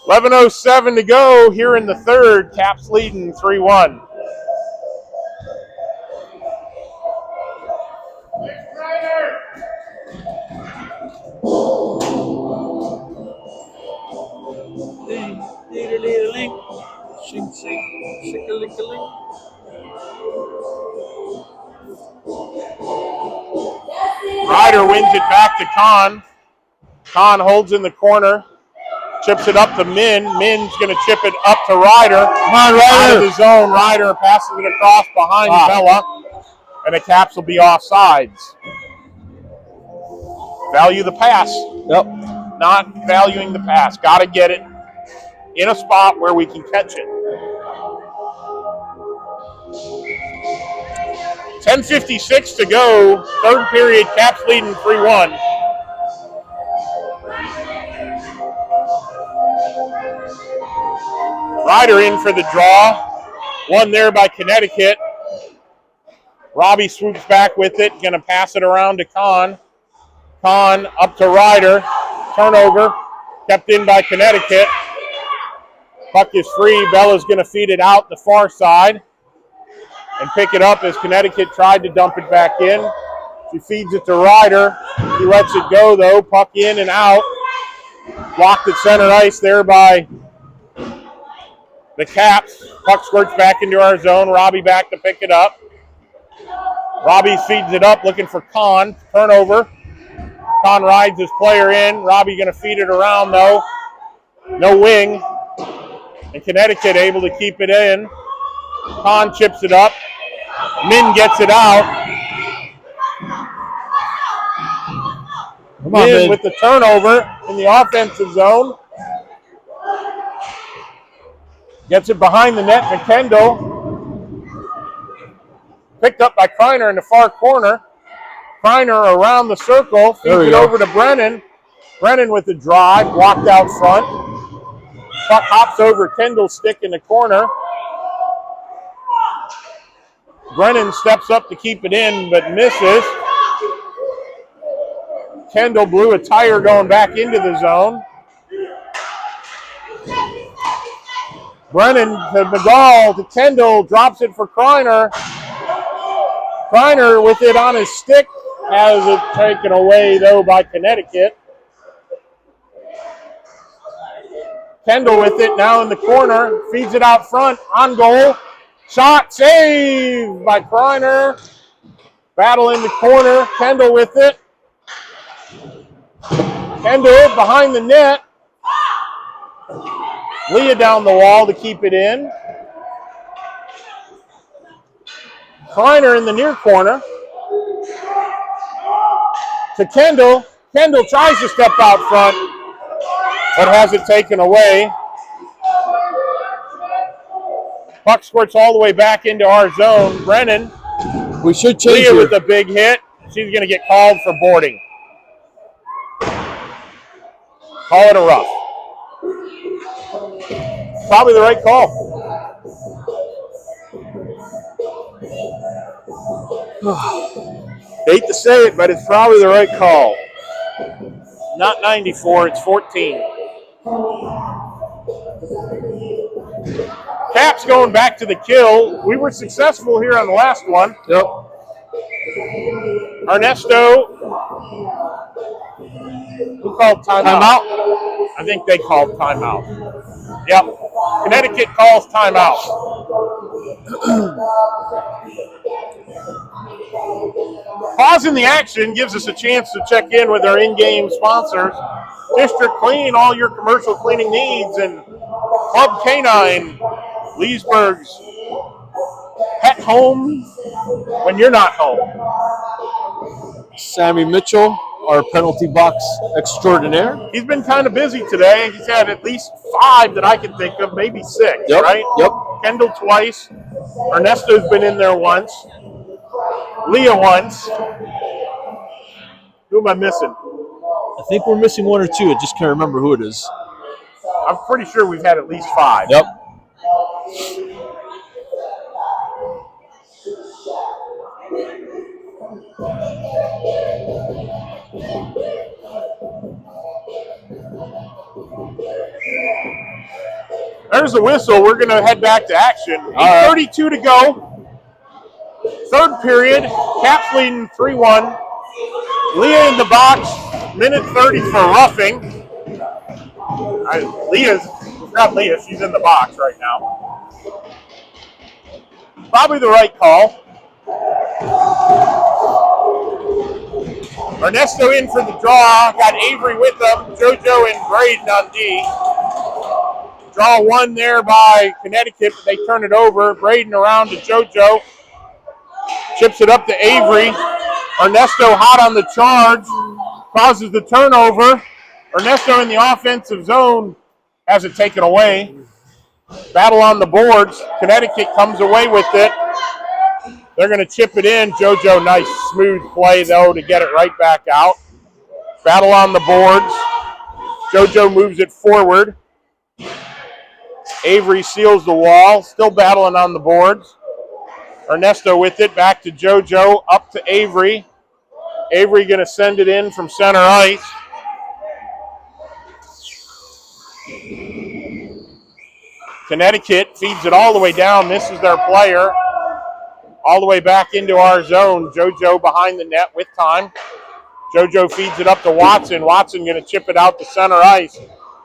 11:07 to go here in the third. Caps leading 3-1. Ryder wins it back to Kahn. Kahn holds in the corner. Chips it up to Min. Min's going to chip it up to Ryder. Come on, Ryder. Out of the zone. Ryder passes it across behind Bella. And the Caps will be offsides. Value the pass. Yep. Not valuing the pass. Got to get it in a spot where we can catch it. 10:56 to go. Third period, Caps leading 3-1. Ryder in for the draw. One there by Connecticut. Robbie swoops back with it. Going to pass it around to Kahn. Kahn up to Ryder. Turnover. Kept in by Connecticut. Puck is free. Bella's going to feed it out the far side and pick it up as Connecticut tried to dump it back in. She feeds it to Ryder. He lets it go, though. Puck in and out. Blocked at center ice there by the Caps. Puck squirts back into our zone. Robbie back to pick it up. Robbie feeds it up, looking for Kahn. Turnover. Kahn rides his player in. Robbie going to feed it around, though. No wing. And Connecticut able to keep it in. Kahn chips it up. Min gets it out. Come on, Min with the turnover in the offensive zone. Gets it behind the net to Kendall. Picked up by Kreiner in the far corner. Kreiner around the circle. Feeds it over to Brennan. Brennan with the drive. Walked out front. Puck hops over Kendall's stick in the corner. Brennan steps up to keep it in, but misses. Kendall blew a tire going back into the zone. Brennan to McGall to Kendall, drops it for Kreiner. Kreiner with it on his stick, has it taken away, though, by Connecticut. Kendall with it now in the corner, feeds it out front, on goal. Shot, save by Kreiner. Battle in the corner, Kendall with it. Kendall behind the net. Leah down the wall to keep it in. Kreiner in the near corner. To Kendall. Kendall tries to step out front, but has it taken away. Puck squirts all the way back into our zone. Brennan. We should change Leah with a big hit. She's going to get called for boarding. Call it a rough. Probably the right call. Hate to say it, but it's probably the right call. Not 94, it's 14. Caps going back to the kill. We were successful here on the last one. Yep. Ernesto, who called timeout? I think they called timeout. Yep. Connecticut calls timeout. Pausing the action gives us a chance to check in with our in-game sponsors. District Clean, all your commercial cleaning needs, and Club Canine, Leesburg's pet home when you're not home. Sammy Mitchell, our penalty box extraordinaire. He's been kind of busy today. He's had at least 5 that I can think of, maybe 6, Yep. right? Yep. Kendall twice. Ernesto's been in there once. Leah once. Who am I missing? I think we're missing 1 or 2. I just can't remember who it is. I'm pretty sure we've had at least 5. Yep. There's the whistle. We're going to head back to action. 8:32 to go. Third period. Caps leading 3-1. Leah in the box. Minute 30 for roughing. Leah's not Leah. She's in the box right now. Probably the right call. Ernesto in for the draw. Got Avery with them. JoJo and Braden on D. Draw 1 there by Connecticut, but they turn it over. Braden around to JoJo. Chips it up to Avery. Ernesto hot on the charge. Causes the turnover. Ernesto in the offensive zone has it taken away. Battle on the boards. Connecticut comes away with it. They're going to chip it in. JoJo, nice smooth play, though, to get it right back out. Battle on the boards. JoJo moves it forward. Avery seals the wall. Still battling on the boards. Ernesto with it. Back to JoJo. Up to Avery. Avery going to send it in from center ice. Connecticut feeds it all the way down. Misses their player. All the way back into our zone. JoJo behind the net with time. JoJo feeds it up to Watson. Watson going to chip it out to center ice.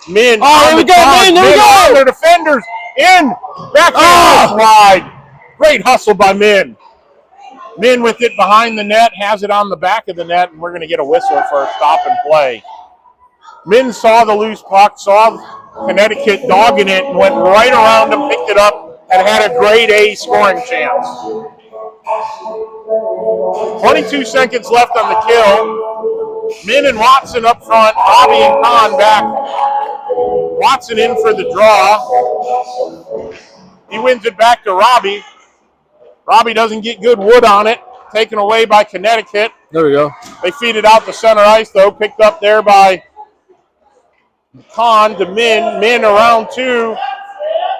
Min. Oh, here we go, Min. Here we go. Their defenders in. Back wide. Great hustle by Min. Min with it behind the net. Has it on the back of the net, and we're going to get a whistle for a stop and play. Min saw the loose puck, saw Connecticut dogging it, and went right around him, picked it up, and had a grade A scoring chance. 22 seconds left on the kill. Min and Watson up front. Robbie and Kahn back. Watson in for the draw. He wins it back to Robbie. Robbie doesn't get good wood on it. Taken away by Connecticut. There we go. They feed it out to center ice, though. Picked up there by Kahn to Min. Min around 2.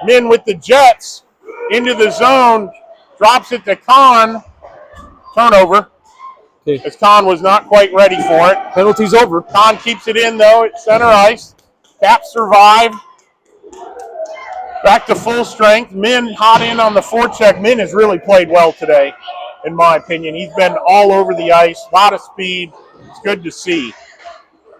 Min with the Jets. Into the zone. Drops it to Kahn. Turnover. Okay. As Kahn was not quite ready for it. Penalty's over. Kahn keeps it in, though, at center ice. Caps survive. Back to full strength. Min hot in on the forecheck. Min has really played well today, in my opinion. He's been all over the ice. A lot of speed. It's good to see.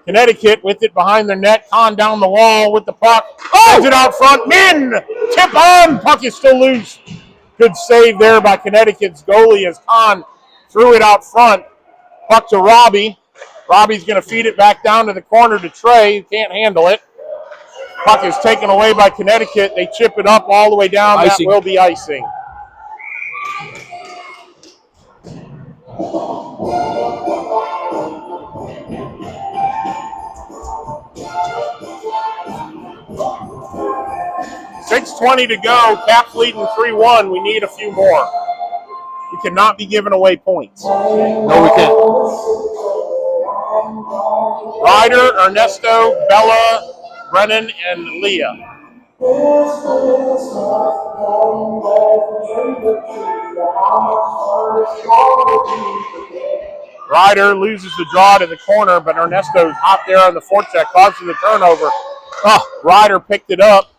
Connecticut with it behind their net. Kahn down the wall with the puck. Sends it out front. Min! Tip on! Puck is still loose. Good save there by Connecticut's goalie as Kahn threw it out front. Puck to Robbie. Robbie's going to feed it back down to the corner to Trey. Can't handle it. Puck is taken away by Connecticut. They chip it up all the way down. Icing. That will be icing. .6:20 to go. Caps leading 3-1. We need a few more. We cannot be giving away points. No, we can't. Ryder, Ernesto, Bella, Brennan, and Leah. Ryder loses the draw to the corner, but Ernesto's hot there on the forecheck, causes the turnover. Oh, Ryder picked it up.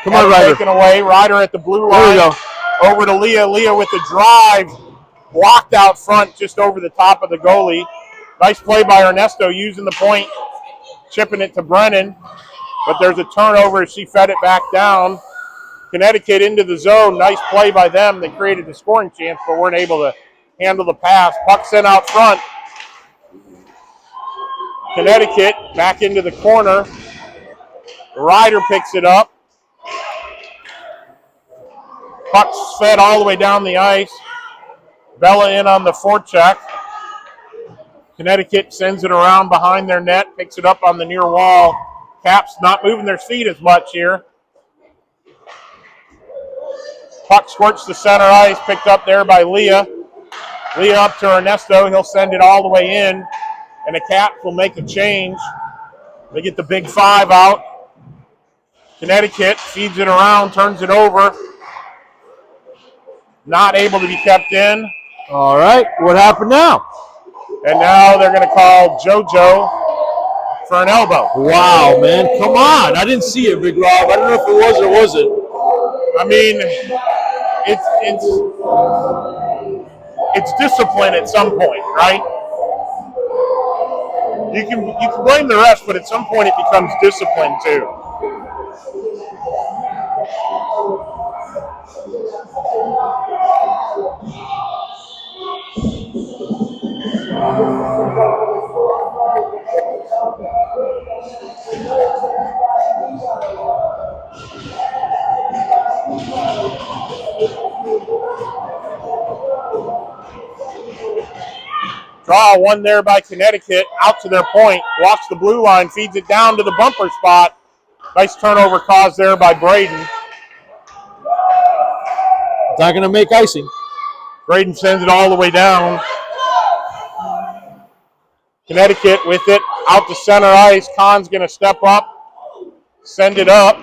Come on, Ryder. Taken away. Ryder at the blue line. There we go. Over to Leah. Leah with the drive. Blocked out front just over the top of the goalie. Nice play by Ernesto using the point, chipping it to Brennan. But there's a turnover as she fed it back down. Connecticut into the zone. Nice play by them. They created the scoring chance, but weren't able to handle the pass. Puck sent out front. Connecticut back into the corner. Ryder picks it up. Puck's fed all the way down the ice. Bella in on the forecheck. Connecticut sends it around behind their net, picks it up on the near wall. Caps not moving their feet as much here. Puck squirts to center ice, picked up there by Leah. Leah up to Ernesto. He'll send it all the way in, and the Caps will make a change. They get the big 5 out. Connecticut feeds it around, turns it over. Not able to be kept in. All right, what happened now? And now they're going to call JoJo for an elbow. Wow, man, come on. I didn't see it, Big Rob. I don't know if it was or wasn't. I mean, it's discipline at some point, right? You can blame the refs, but at some point it becomes discipline too. Draw one there by Connecticut, out to their point, walks the blue line, feeds it down to the bumper spot. Nice turnover caused there by Braden. Not going to make icing. Braden sends it all the way down. Connecticut with it, out to center ice. Kahn's going to step up, send it up.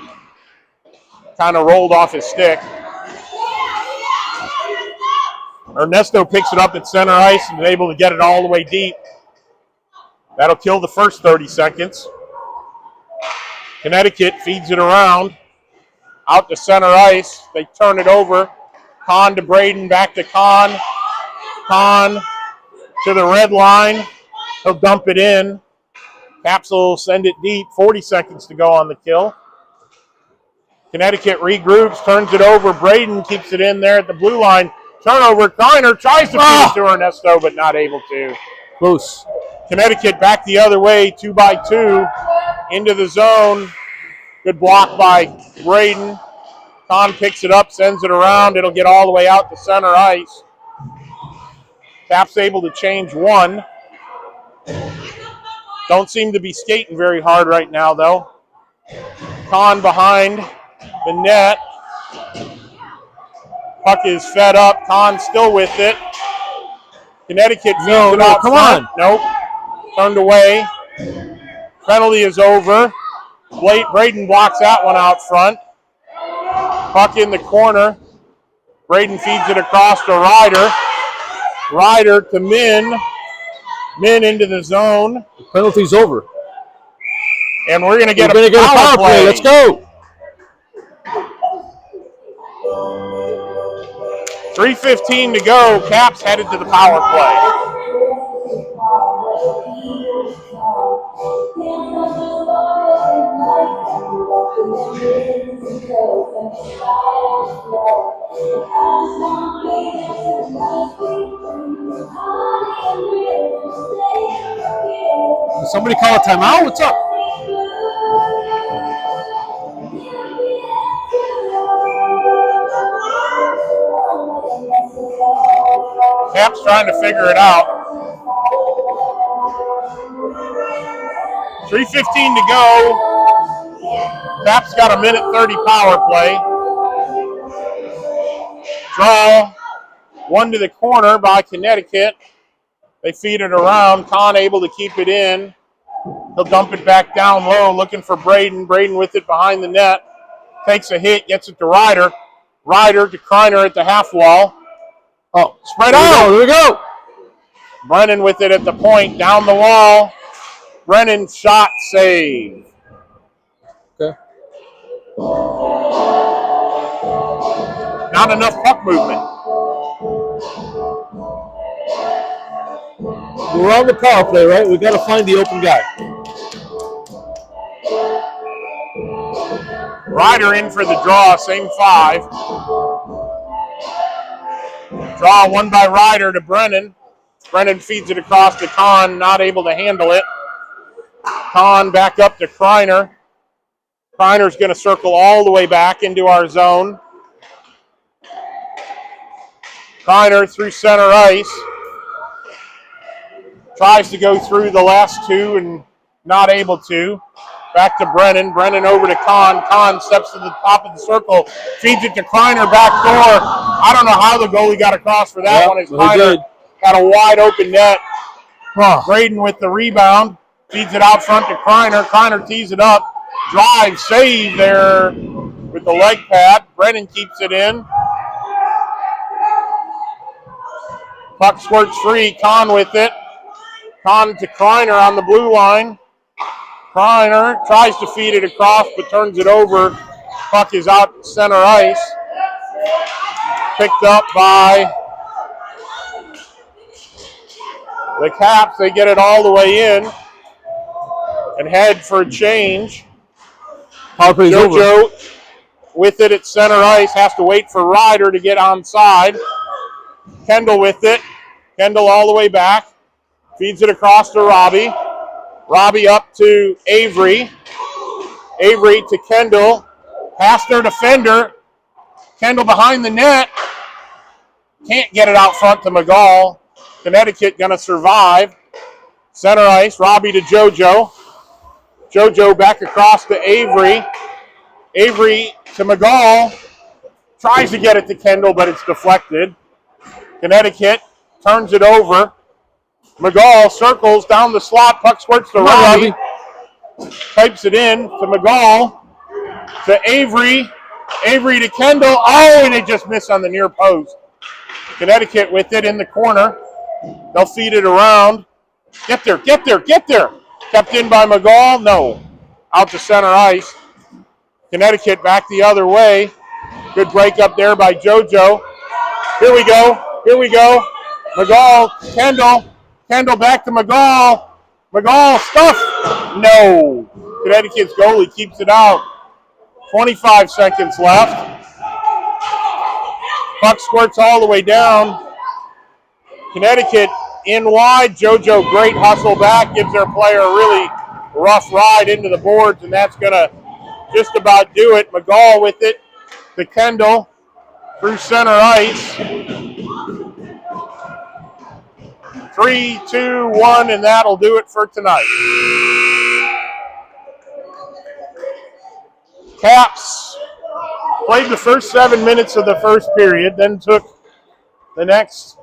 Kind of rolled off his stick. Ernesto picks it up at center ice and is able to get it all the way deep. That'll kill the first 30 seconds. Connecticut feeds it around, out to center ice. They turn it over. Kahn to Braden, back to Kahn. Kahn to the red line. He'll dump it in. Capsule will send it deep. 40 seconds to go on the kill. Connecticut regroups, turns it over. Braden keeps it in there at the blue line. Turnover. Kiner tries to feed it to Ernesto, but not able to. Close. Connecticut back the other way, 2-by-2, into the zone. Good block by Braden. Kahn picks it up, sends it around. It'll get all the way out to center ice. Caps able to change one. Don't seem to be skating very hard right now, though. Kahn behind the net. Puck is fed up. Kahn still with it. Connecticut feeds it out come front. on. Nope. Turned away. Penalty is over. Braden blocks that one out front. Puck in the corner. Braden feeds it across to Ryder. Ryder to Min. Min into the zone. Penalty's over. And we're going to get a power play. Let's go. 3:15 to go. Caps headed to the power play. Did somebody call a timeout? What's up? Caps trying to figure it out. 3:15 to go. Caps got a minute 30 power play. Draw one to the corner by Connecticut. They feed it around. Kahn able to keep it in. He'll dump it back down low, looking for Braden. Braden with it behind the net. Takes a hit, gets it to Ryder. Ryder to Kiner at the half wall. Oh, spread out. There we go. Brennan with it at the point, down the wall. Brennan shot save. Okay. Not enough puck movement. We're on the power play, right? We got to find the open guy. Ryder in for the draw, same 5. Draw won by Ryder to Brennan. Brennan feeds it across to Kahn, not able to handle it. Kahn back up to Kreiner. Kreiner's going to circle all the way back into our zone. Kreiner through center ice. Tries to go through the last 2 and not able to. Back to Brennan. Brennan over to Kahn. Kahn steps to the top of the circle. Feeds it to Kreiner, back door. I don't know how the goalie got across for that one. As Kreiner got a wide open net. Braden with the rebound. Feeds it out front to Kreiner. Kreiner tees it up. Drive, save there with the leg pad. Brennan keeps it in. Puck squirts free. Kahn with it. Kahn to Kreiner on the blue line. Kreiner tries to feed it across, but turns it over. Puck is out center ice. Picked up by the Caps. They get it all the way in and head for a change. JoJo with it at center ice. Has to wait for Ryder to get onside. Kendall with it. Kendall all the way back. Feeds it across to Robbie. Robbie up to Avery. Avery to Kendall. Past their defender. Kendall behind the net. Can't get it out front to McGall. Connecticut going to survive. Center ice. Robbie to JoJo. JoJo back across to Avery. Avery to McGall. Tries to get it to Kendall, but it's deflected. Connecticut turns it over. McGall circles down the slot. Puck squirts to Robbie. Types it in to McGall. To Avery. Avery to Kendall. Oh, and it just missed on the near post. Connecticut with it in the corner. They'll feed it around. Get there, get there, get there. Kept in by McGall. No. Out to center ice. Connecticut back the other way. Good break up there by JoJo. Here we go. Here we go. McGall, Kendall. Kendall back to McGall. McGall stuffed. No. Connecticut's goalie keeps it out. 25 seconds left. Puck squirts all the way down. Connecticut in wide. JoJo, great hustle back. Gives their player a really rough ride into the boards, and that's going to just about do it. McGall with it to Kendall through center ice. 3, 2, 1, and that'll do it for tonight. Caps played the first 7 minutes of the first period, then took the next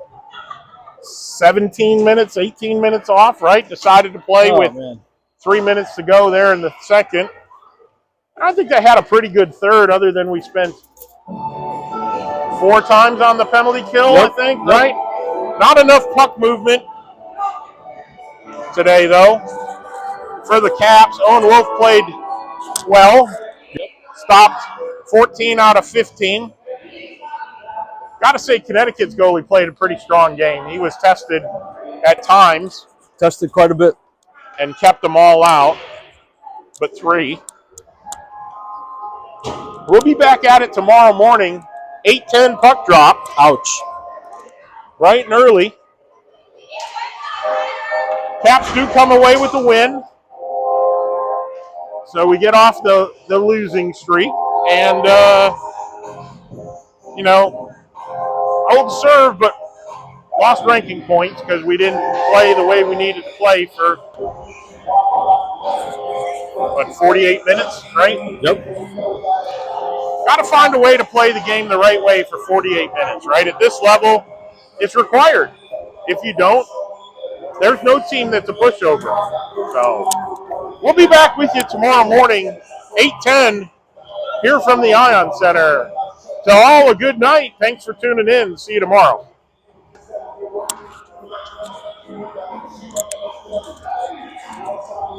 17 minutes, 18 minutes off, right? Decided to play with 3 minutes to go there in the second. I think they had a pretty good third, other than we spent 4 times on the penalty kill, I think, right? Not enough puck movement today, though, for the Caps. Owen Wolf played well. Stopped 14 out of 15. Got to say, Connecticut's goalie played a pretty strong game. He was tested at times. Tested quite a bit. And kept them all out, but 3. We'll be back at it tomorrow morning. 8:10 puck drop. Ouch. Bright and early. Caps do come away with the win. So we get off the losing streak. And, hold serve, but lost ranking points because we didn't play the way we needed to play for, 48 minutes, right? Yep. Got to find a way to play the game the right way for 48 minutes, right? At this level, it's required. If you don't, there's no team that's a pushover. So we'll be back with you tomorrow morning, 8:10, here from the Ion Center. To all a good night. Thanks for tuning in. See you tomorrow.